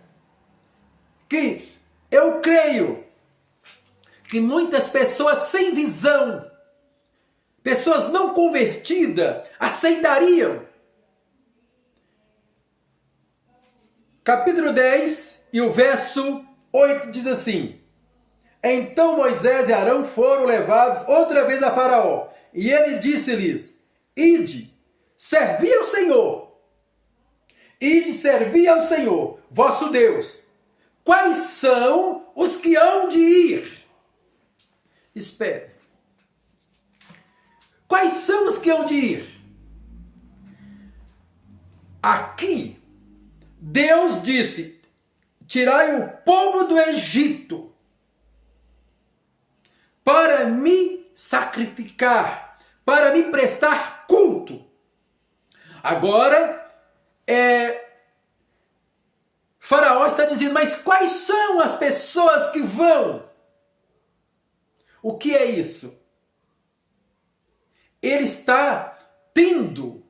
que eu creio que muitas pessoas sem visão, pessoas não convertidas, aceitariam. Capítulo 10 e o verso 8 diz assim, então Moisés e Arão foram levados outra vez a Faraó, e ele disse-lhes, ide, servi ao Senhor, ide servir ao Senhor, vosso Deus. Quais são os que hão de ir? Espere. Quais são os que hão de ir? Aqui, Deus disse, tirai o povo do Egito para me sacrificar, para me prestar culto. Agora, Faraó está dizendo, mas quais são as pessoas que vão? O que é isso? Ele está tendo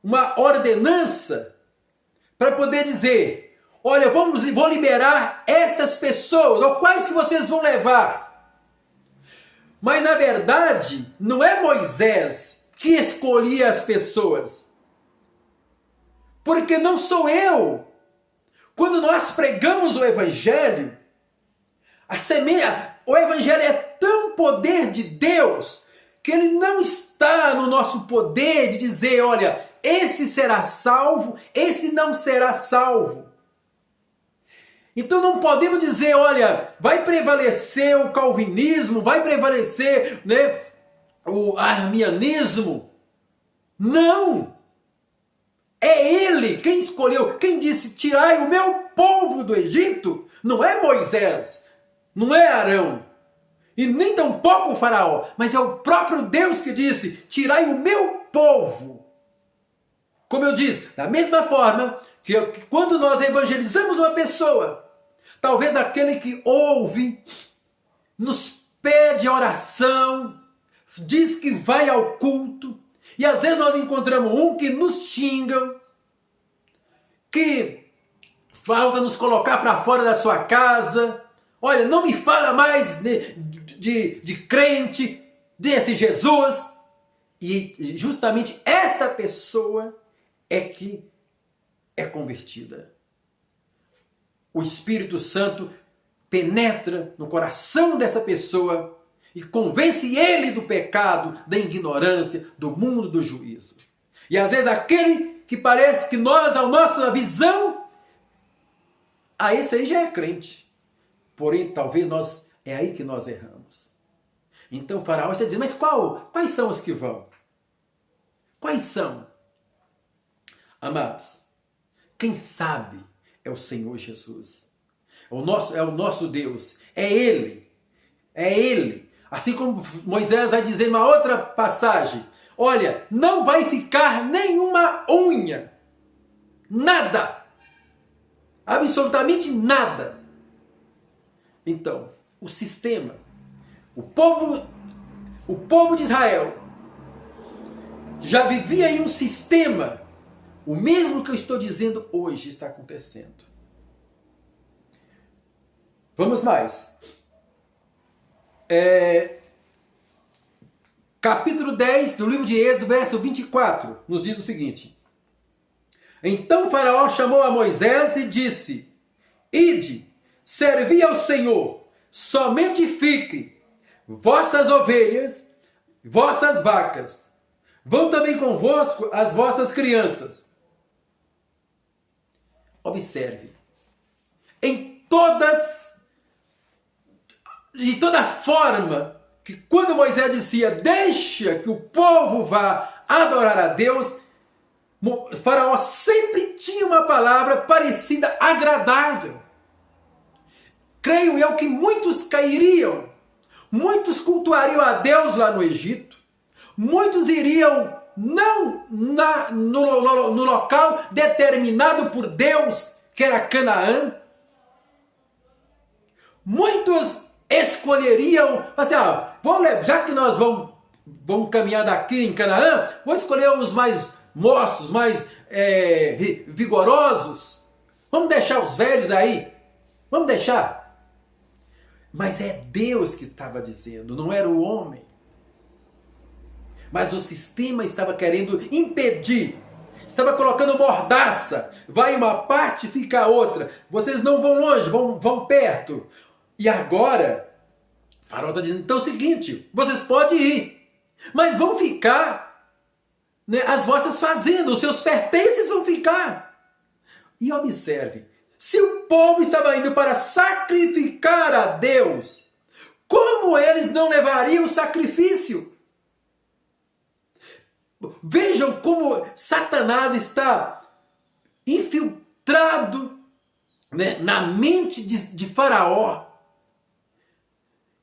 uma ordenança para poder dizer, olha, vou liberar essas pessoas, ou quais que vocês vão levar? Mas na verdade, não é Moisés que escolhia as pessoas. Porque não sou eu. Quando nós pregamos o Evangelho, o Evangelho é tão poder de Deus, que ele não está no nosso poder de dizer, olha, esse será salvo, esse não será salvo. Então não podemos dizer, olha, vai prevalecer o calvinismo, vai prevalecer, né, o arminianismo. Não! É ele quem escolheu, quem disse, tirai o meu povo do Egito. Não é Moisés, não é Arão, e nem tampouco o Faraó, mas é o próprio Deus que disse, tirai o meu povo. Como eu disse, da mesma forma que quando nós evangelizamos uma pessoa, talvez aquele que ouve, nos pede oração, diz que vai ao culto, e às vezes nós encontramos um que nos xinga, que falta nos colocar para fora da sua casa, olha, não me fala mais de crente, desse Jesus. E justamente esta pessoa é que é convertida. O Espírito Santo penetra no coração dessa pessoa e convence ele do pecado, da ignorância, do mundo do juízo. E às vezes aquele que parece que nós, a nossa visão, esse aí já é crente. Porém, talvez é aí que nós erramos. Então o faraó está dizendo, mas quais são os que vão? Quais são? Amados, quem sabe é o Senhor Jesus. É o nosso Deus. É Ele. É Ele. Assim como Moisés vai dizer em uma outra passagem, olha, não vai ficar nenhuma unha. Nada. Absolutamente nada. Então, o sistema, o povo de Israel já vivia em um sistema, o mesmo que eu estou dizendo hoje está acontecendo. Vamos mais. Capítulo 10 do livro de Êxodo, verso 24, nos diz o seguinte. Então Faraó chamou a Moisés e disse, ide, servi ao Senhor, somente fiquem vossas ovelhas, vossas vacas, vão também convosco as vossas crianças. Observe, de toda forma, que quando Moisés dizia, deixa que o povo vá adorar a Deus, Faraó sempre tinha uma palavra parecida, agradável. Creio eu que muitos cairiam, muitos cultuariam a Deus lá no Egito, muitos iriam não no local determinado por Deus, que era Canaã. Muitos escolheriam, assim, já que nós vamos caminhar daqui em Canaã, vou escolher os mais moços, mais vigorosos. Vamos deixar os velhos aí. Vamos deixar. Mas é Deus que estava dizendo, não era o homem. Mas o sistema estava querendo impedir. Estava colocando mordaça. Vai uma parte, fica a outra. Vocês não vão longe, vão perto. E agora, o faraó está dizendo, então é o seguinte, vocês podem ir, mas vão ficar, né, as vossas fazendas, os seus pertences vão ficar. E observe, se o povo estava indo para sacrificar a Deus, como eles não levariam o sacrifício? Vejam como Satanás está infiltrado, né, na mente de Faraó.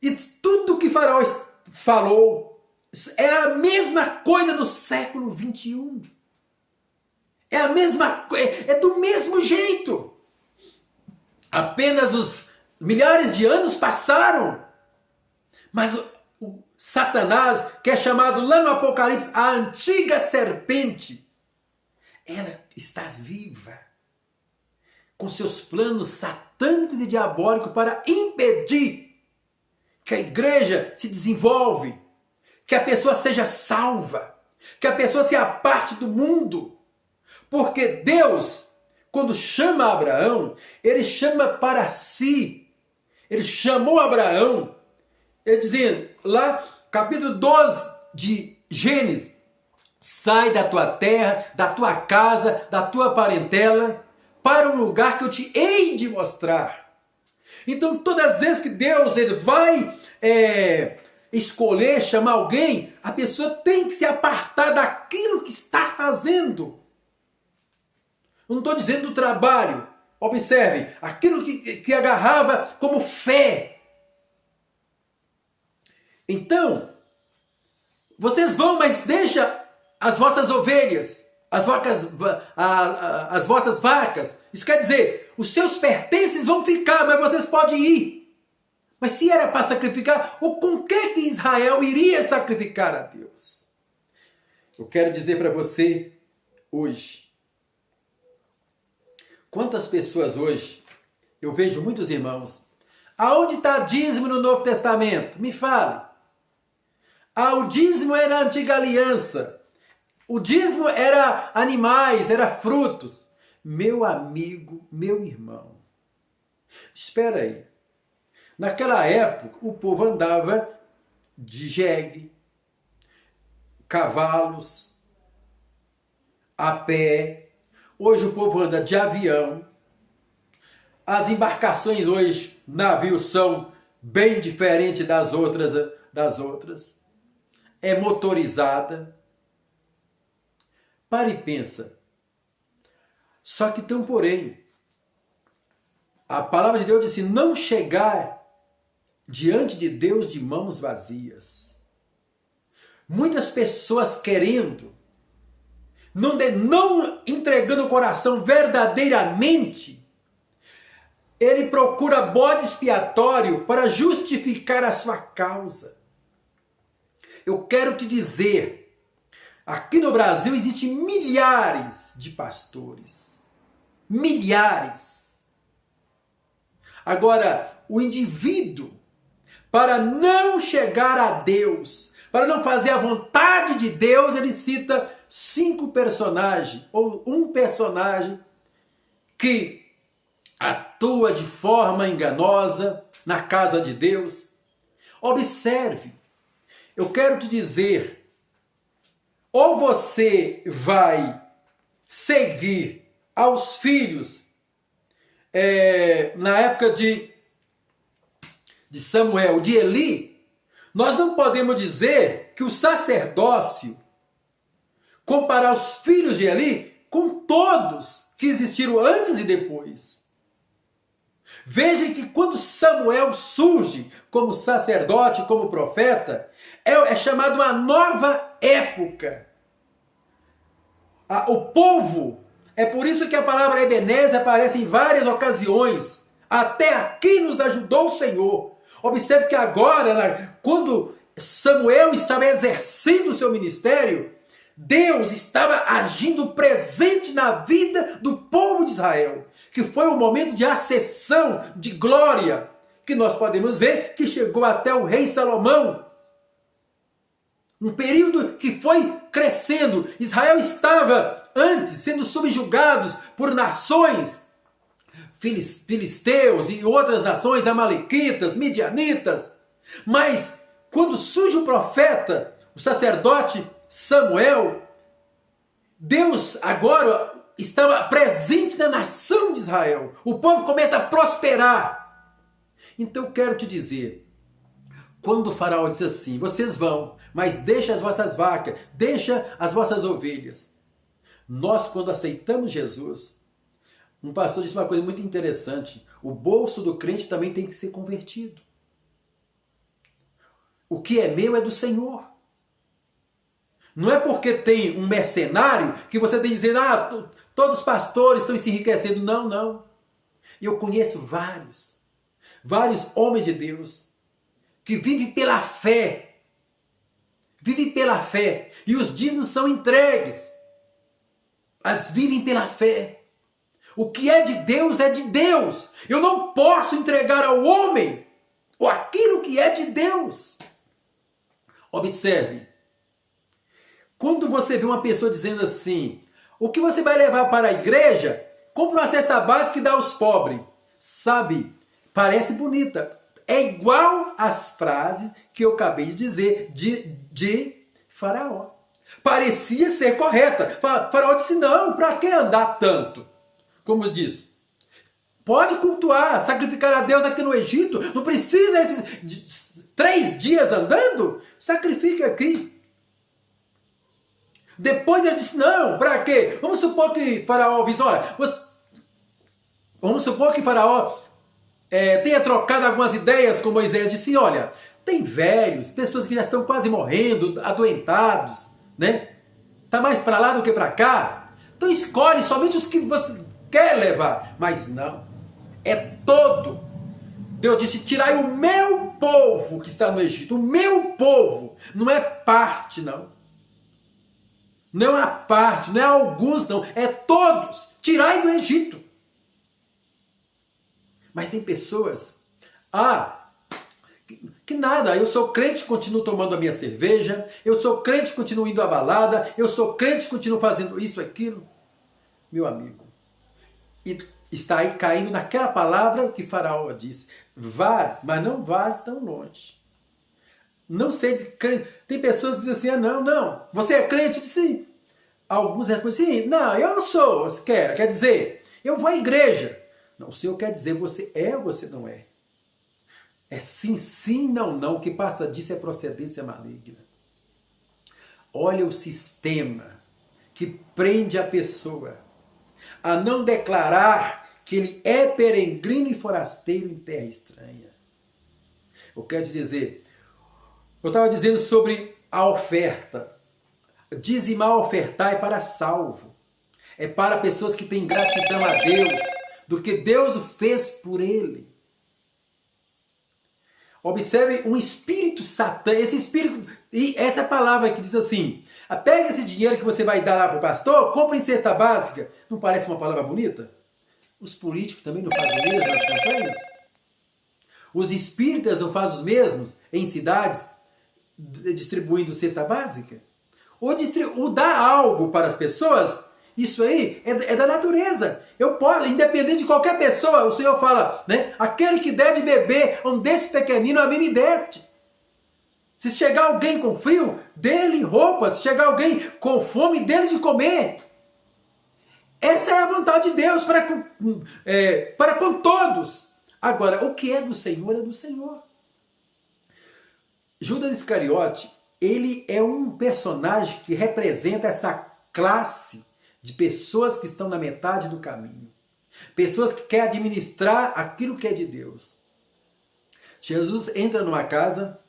E tudo que Faraó falou é a mesma coisa no século 21. É a mesma coisa, é do mesmo jeito. Apenas os milhares de anos passaram. Mas o Satanás, que é chamado lá no Apocalipse a antiga serpente, ela está viva, com seus planos satânicos e diabólicos para impedir que a igreja se desenvolve, que a pessoa seja salva, que a pessoa se aparte do mundo. Porque Deus, quando chama Abraão, ele chama para si. Ele chamou Abraão, ele dizendo, lá, capítulo 12 de Gênesis, sai da tua terra, da tua casa, da tua parentela, para um lugar que eu te hei de mostrar. Então, todas as vezes que Deus ele vai escolher, chamar alguém, a pessoa tem que se apartar daquilo que está fazendo. Eu não estou dizendo do trabalho. Observe, aquilo que agarrava como fé. Então, vocês vão, mas deixa as vossas ovelhas, as vossas vacas. Isso quer dizer, os seus pertences vão ficar, mas vocês podem ir. Mas se era para sacrificar, ou com que Israel iria sacrificar a Deus? Eu quero dizer para você hoje, quantas pessoas hoje, eu vejo muitos irmãos, aonde está dízimo no Novo Testamento? Me fale. O dízimo era a antiga aliança. O dízimo era animais, era frutos. Meu amigo, meu irmão, espera aí. Naquela época, o povo andava de jegue, cavalos, a pé. Hoje o povo anda de avião. As embarcações hoje, navios, são bem diferentes das outras. É motorizada. Para e pensa. Só que tem um porém. A palavra de Deus disse: não chegar diante de Deus de mãos vazias. Muitas pessoas querendo, não entregando o coração verdadeiramente, ele procura bode expiatório para justificar a sua causa. Eu quero te dizer, aqui no Brasil existem milhares de pastores. Milhares. Agora, o indivíduo, para não chegar a Deus, para não fazer a vontade de Deus, ele cita 5 personagens, ou um personagem que atua de forma enganosa na casa de Deus. Observe, eu quero te dizer, ou você vai seguir aos filhos, na época de Samuel, de Eli, nós não podemos dizer que o sacerdócio, comparar os filhos de Eli com todos que existiram antes e depois. Vejam que quando Samuel surge como sacerdote, como profeta, é chamado uma nova época. O povo, é por isso que a palavra Ebenezer aparece em várias ocasiões. Até aqui nos ajudou o Senhor. Observe que agora, quando Samuel estava exercendo o seu ministério, Deus estava agindo presente na vida do povo de Israel, que foi um momento de acessão, de glória, que nós podemos ver que chegou até o rei Salomão. Um período que foi crescendo. Israel estava antes sendo subjugados por nações, filisteus e outras nações, amalequitas, midianitas. Mas quando surge o profeta, o sacerdote Samuel, Deus agora estava presente na nação de Israel. O povo começa a prosperar. Então eu quero te dizer, quando o faraó diz assim: vocês vão, mas deixa as vossas vacas, deixa as vossas ovelhas. Nós, quando aceitamos Jesus, um pastor disse uma coisa muito interessante: o bolso do crente também tem que ser convertido. O que é meu é do Senhor. Não é porque tem um mercenário que você tem que dizer: todos os pastores estão se enriquecendo. Não, não. Eu conheço vários homens de Deus que vivem pela fé. Vivem pela fé. E os dízimos são entregues. Mas vivem pela fé. O que é de Deus é de Deus. Eu não posso entregar ao homem ou aquilo que é de Deus. Observe. Quando você vê uma pessoa dizendo assim: o que você vai levar para a igreja? Compre uma cesta básica e dá aos pobres. Sabe, parece bonita. É igual às frases que eu acabei de dizer de Faraó. Parecia ser correta. Faraó disse: não, para que andar tanto? Como diz, pode cultuar, sacrificar a Deus aqui no Egito. Não precisa esses 3 dias andando. Sacrifique aqui. Depois ele disse: não, para quê? Vamos supor que Faraó diz: olha, vamos supor que Faraó tenha trocado algumas ideias com Moisés. Disse: olha, tem velhos, pessoas que já estão quase morrendo, adoentados, né? Tá mais para lá do que para cá. Então escolhe somente os que você quer levar. Mas não, é todo. Deus disse: tirai o meu povo que está no Egito. O meu povo. Não é parte, não. Não é a parte, não é alguns, não. É todos. Tirai do Egito. Mas tem pessoas, que nada, eu sou crente, continuo tomando a minha cerveja, eu sou crente, continuo indo à balada, eu sou crente, continuo fazendo isso, aquilo. Meu amigo, e está aí caindo naquela palavra que Faraó disse: vários, mas não vários tão longe. Não sei de crente. Tem pessoas que dizem assim: não, você é crente? Eu disse, sim. Alguns respondem assim: não, eu não sou. Quer dizer, eu vou à igreja. Não, o Senhor quer dizer, você é ou você não é? É sim, sim, não, não. O que passa disso é procedência maligna. Olha o sistema que prende a pessoa a não declarar que ele é peregrino e forasteiro em terra estranha. Eu quero te dizer, eu estava dizendo sobre a oferta. Dizimar, ofertar é para salvo. É para pessoas que têm gratidão a Deus, do que Deus fez por ele. Observe um espírito satânico, esse espírito, e essa palavra que diz assim, pega esse dinheiro que você vai dar lá para o pastor, compra em cesta básica. Não parece uma palavra bonita? Os políticos também não fazem o mesmo nas campanhas? Os espíritas não fazem os mesmos em cidades, distribuindo cesta básica? Ou dar algo para as pessoas? Isso aí é da natureza. Eu posso, independente de qualquer pessoa, o Senhor fala, né? Aquele que der de beber um desses pequeninos, a mim me deste. Se chegar alguém com frio, dê-lhe roupa. Se chegar alguém com fome, dê-lhe de comer. Essa é a vontade de Deus para com todos. Agora, o que é do Senhor é do Senhor. Judas Iscariote, ele é um personagem que representa essa classe de pessoas que estão na metade do caminho. Pessoas que querem administrar aquilo que é de Deus. Jesus entra numa casa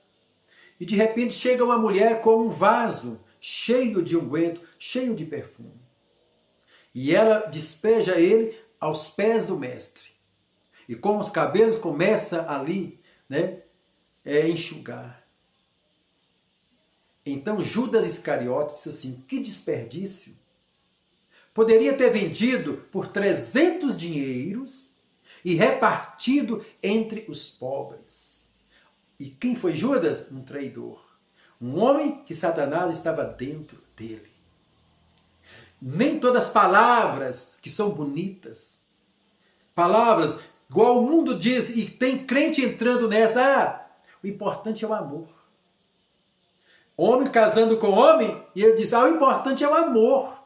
e de repente chega uma mulher com um vaso cheio de unguento, cheio de perfume. E ela despeja ele aos pés do mestre. E com os cabelos começa ali, né, enxugar. Então Judas Iscariote disse assim, que desperdício. Poderia ter vendido por 300 dinheiros e repartido entre os pobres. E quem foi Judas? Um traidor. Um homem que Satanás estava dentro dele. Nem todas as palavras que são bonitas, palavras igual o mundo diz, e tem crente entrando nessa, o importante é o amor. Homem casando com homem, e ele diz, o importante é o amor.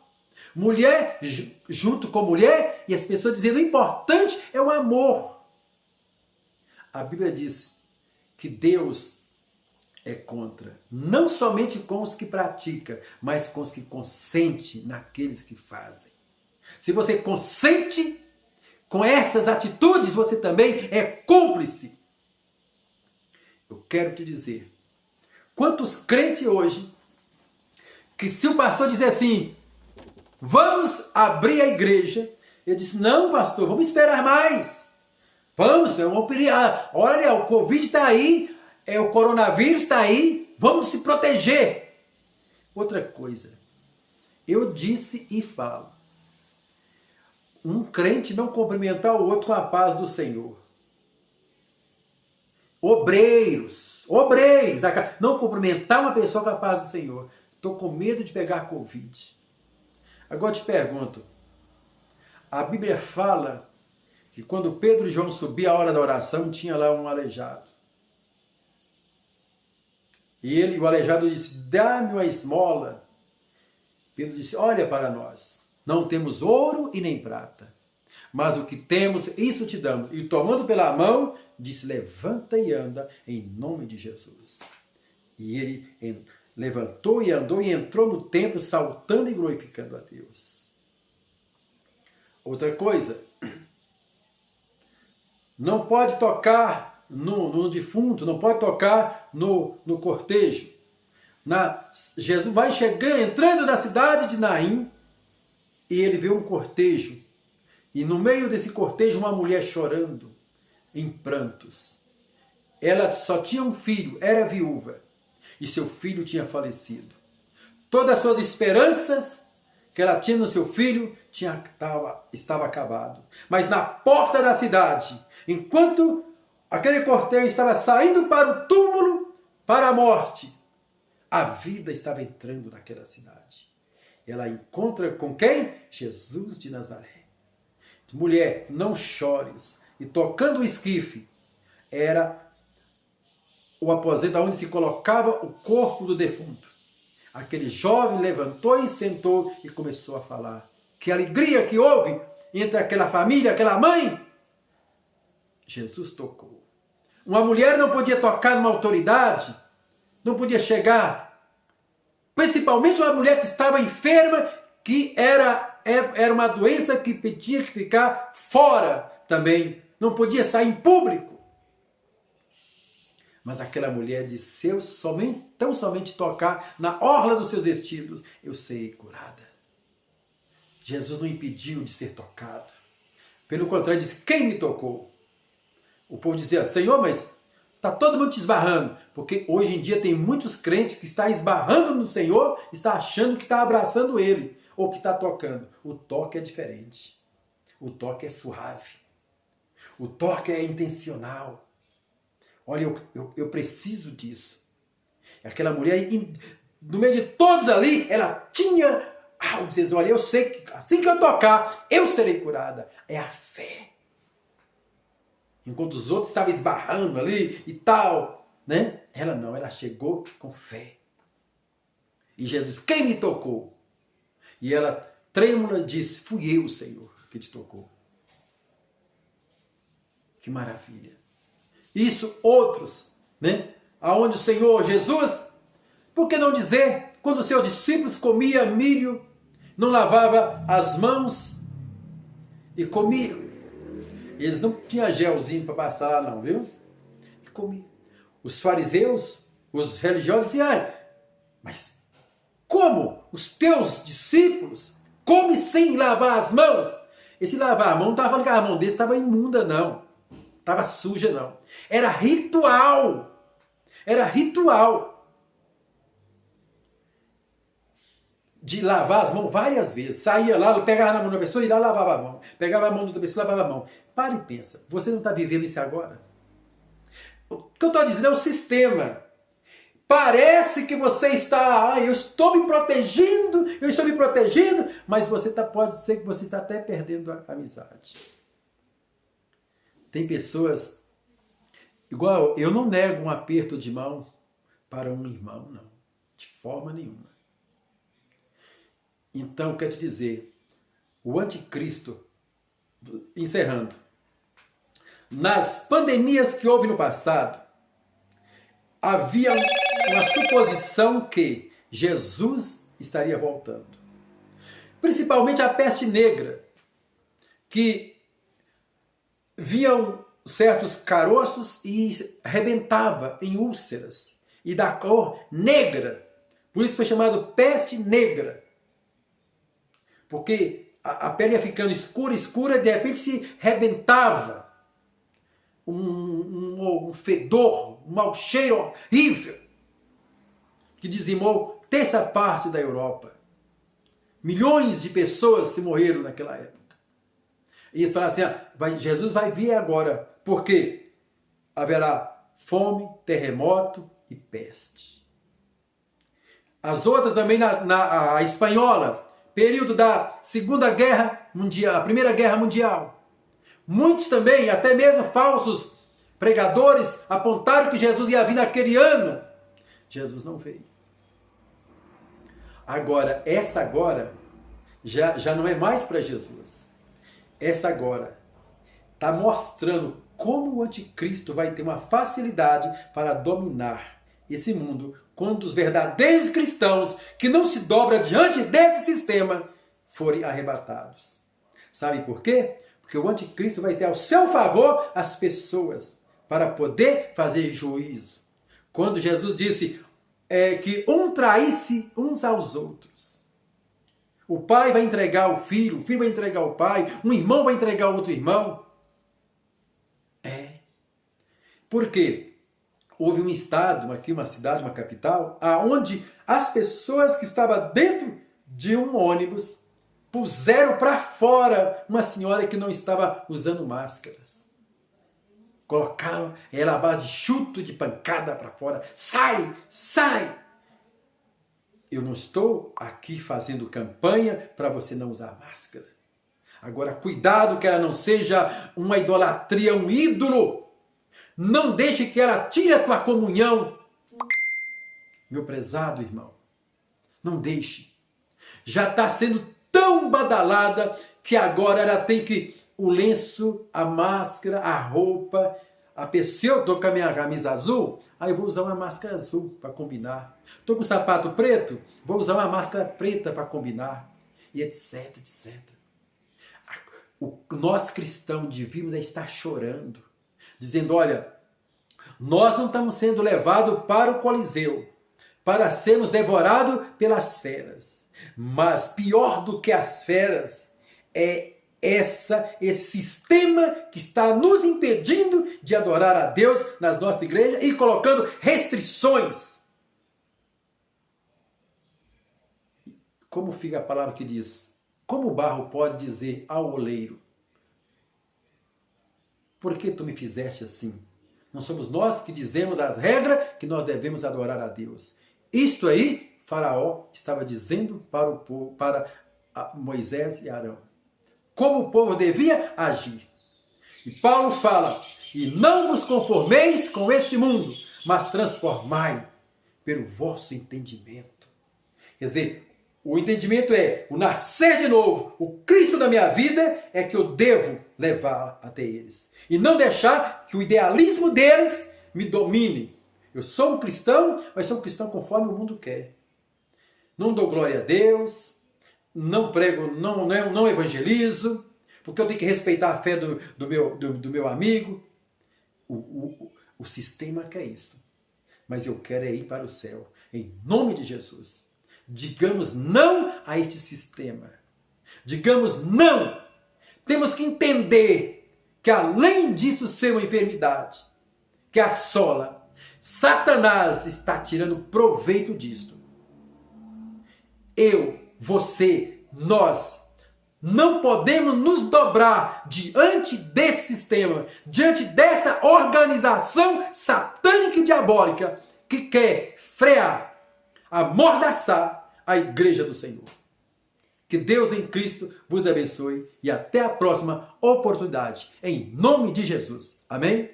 Mulher junto com mulher, e as pessoas dizendo, o importante é o amor. A Bíblia diz que Deus é contra, não somente com os que praticam, mas com os que consentem naqueles que fazem. Se você consente com essas atitudes, você também é cúmplice. Eu quero te dizer, quantos crentes hoje, que se o pastor dizer assim, vamos abrir a igreja, eu disse, não pastor, vamos esperar mais. Vamos pedir, olha, o Covid está aí, o coronavírus está aí, vamos se proteger. Outra coisa, eu disse e falo, um crente não cumprimentar o outro com a paz do Senhor. Obreiros, não cumprimentar uma pessoa com a paz do Senhor. Estou com medo de pegar Covid. Agora te pergunto, a Bíblia fala que quando Pedro e João subiam a hora da oração, tinha lá um aleijado. E o aleijado disse, dá-me uma esmola. Pedro disse, olha para nós, não temos ouro e nem prata, mas o que temos, isso te damos. E tomando pela mão, disse, levanta e anda em nome de Jesus. E ele levantou e andou e entrou no templo, saltando e glorificando a Deus. Outra coisa, não pode tocar no defunto, não pode tocar no cortejo. Jesus vai chegando, entrando na cidade de Naim, e ele vê um cortejo, e no meio desse cortejo uma mulher chorando, em prantos. Ela só tinha um filho, era viúva, e seu filho tinha falecido. Todas as suas esperanças que ela tinha no seu filho estava acabado. Mas na porta da cidade, enquanto aquele cortejo estava saindo para o túmulo, para a morte, a vida estava entrando naquela cidade. Ela encontra com quem? Jesus de Nazaré. Mulher, não chores. E tocando o esquife, era o aposento onde se colocava o corpo do defunto. Aquele jovem levantou e sentou e começou a falar. Que alegria que houve entre aquela família, aquela mãe, Jesus tocou. Uma mulher não podia tocar numa autoridade, não podia chegar, principalmente uma mulher que estava enferma, que era uma doença que tinha que ficar fora também, não podia sair em público. Mas aquela mulher disse, se eu tão somente tocar na orla dos seus vestidos, eu serei curada. Jesus não impediu de ser tocado. Pelo contrário, disse, quem me tocou? O povo dizia, Senhor, mas está todo mundo te esbarrando. Porque hoje em dia tem muitos crentes que estão esbarrando no Senhor, está achando que está abraçando Ele, ou que está tocando. O toque é diferente. O toque é suave. O toque é intencional. Olha, eu preciso disso. Aquela mulher, no meio de todos ali, ela tinha algo. Dizer, olha, eu sei que assim que eu tocar, eu serei curada. É a fé. Enquanto os outros estavam esbarrando ali e tal, né? Ela não, ela chegou com fé. E Jesus, quem me tocou? E ela, trêmula, disse, fui eu, Senhor, que te tocou. Que maravilha. Isso, outros, né? Aonde o Senhor Jesus, por que não dizer, quando os seus discípulos comiam milho, não lavava as mãos e comiam. Eles não tinham gelzinho para passar lá não, viu? E comiam. Os fariseus, os religiosos diziam, mas como os teus discípulos comem sem lavar as mãos? Esse lavar a mão não estava falando que a mão deles estava imunda, não. Estava suja, não. Era ritual. Era ritual. De lavar as mãos várias vezes. Saía lá, pegava na mão da pessoa e lá lavava a mão. Pegava a mão da outra pessoa e lavava a mão. Para e pensa. Você não está vivendo isso agora? O que eu estou dizendo é o sistema. Parece que você está, eu estou me protegendo, mas pode ser que você está até perdendo a amizade. Tem pessoas, igual eu não nego um aperto de mão para um irmão, não, de forma nenhuma. Então, quero te dizer, o anticristo, encerrando, nas pandemias que houve no passado, havia uma suposição que Jesus estaria voltando. Principalmente a peste negra, que viam certos caroços e arrebentava em úlceras e da cor negra. Por isso foi chamado peste negra. Porque a pele ia ficando escura, de repente se arrebentava. Um fedor, um mau cheiro horrível, que dizimou terça parte da Europa. Milhões de pessoas se morreram naquela época. E eles falaram assim, Jesus vai vir agora, porque haverá fome, terremoto e peste. As outras também, a espanhola, período da Segunda Guerra Mundial, a Primeira Guerra Mundial. Muitos também, até mesmo falsos pregadores, apontaram que Jesus ia vir naquele ano. Jesus não veio. Agora, essa agora, já não é mais para Jesus. Essa agora está mostrando como o anticristo vai ter uma facilidade para dominar esse mundo quando os verdadeiros cristãos que não se dobram diante desse sistema forem arrebatados. Sabe por quê? Porque o anticristo vai ter ao seu favor as pessoas para poder fazer juízo. Quando Jesus disse que um traísse uns aos outros. O pai vai entregar o filho vai entregar o pai, um irmão vai entregar o outro irmão. Por quê? Houve um estado, aqui uma cidade, uma capital, onde as pessoas que estavam dentro de um ônibus puseram para fora uma senhora que não estava usando máscaras. Colocaram ela à base de chuto, de pancada para fora. Sai, sai! Eu não estou aqui fazendo campanha para você não usar máscara. Agora, cuidado que ela não seja uma idolatria, um ídolo. Não deixe que ela tire a tua comunhão. Meu prezado irmão, não deixe. Já está sendo tão badalada que agora ela tem que o lenço, a máscara, a roupa, a pessoa, eu estou com a minha camisa azul, aí eu vou usar uma máscara azul para combinar. Estou com o sapato preto, vou usar uma máscara preta para combinar. E etc, etc. Nós cristãos devíamos estar chorando, dizendo, olha, nós não estamos sendo levados para o Coliseu, para sermos devorados pelas feras. Mas pior do que as feras é esse sistema que está nos impedindo de adorar a Deus nas nossas igrejas e colocando restrições. Como fica a palavra que diz? Como o barro pode dizer ao oleiro, por que tu me fizeste assim? Não somos nós que dizemos as regras que nós devemos adorar a Deus. Isto aí, Faraó estava dizendo para o povo, para Moisés e Arão. Como o povo devia agir. E Paulo fala, e não vos conformeis com este mundo, mas transformai pelo vosso entendimento. Quer dizer, o entendimento é o nascer de novo, o Cristo da minha vida é que eu devo levar até eles. E não deixar que o idealismo deles me domine. Eu sou um cristão, mas sou um cristão conforme o mundo quer. Não dou glória a Deus, não prego, não evangelizo, porque eu tenho que respeitar a fé do meu amigo. O sistema quer isso. Mas eu quero é ir para o céu, em nome de Jesus. Digamos não a este sistema. Digamos não. Temos que entender que além disso ser uma enfermidade que assola, Satanás está tirando proveito disto. Eu, você, nós não podemos nos dobrar diante desse sistema, diante dessa organização satânica e diabólica que quer frear, amordaçar a igreja do Senhor. Que Deus em Cristo vos abençoe e até a próxima oportunidade. Em nome de Jesus. Amém?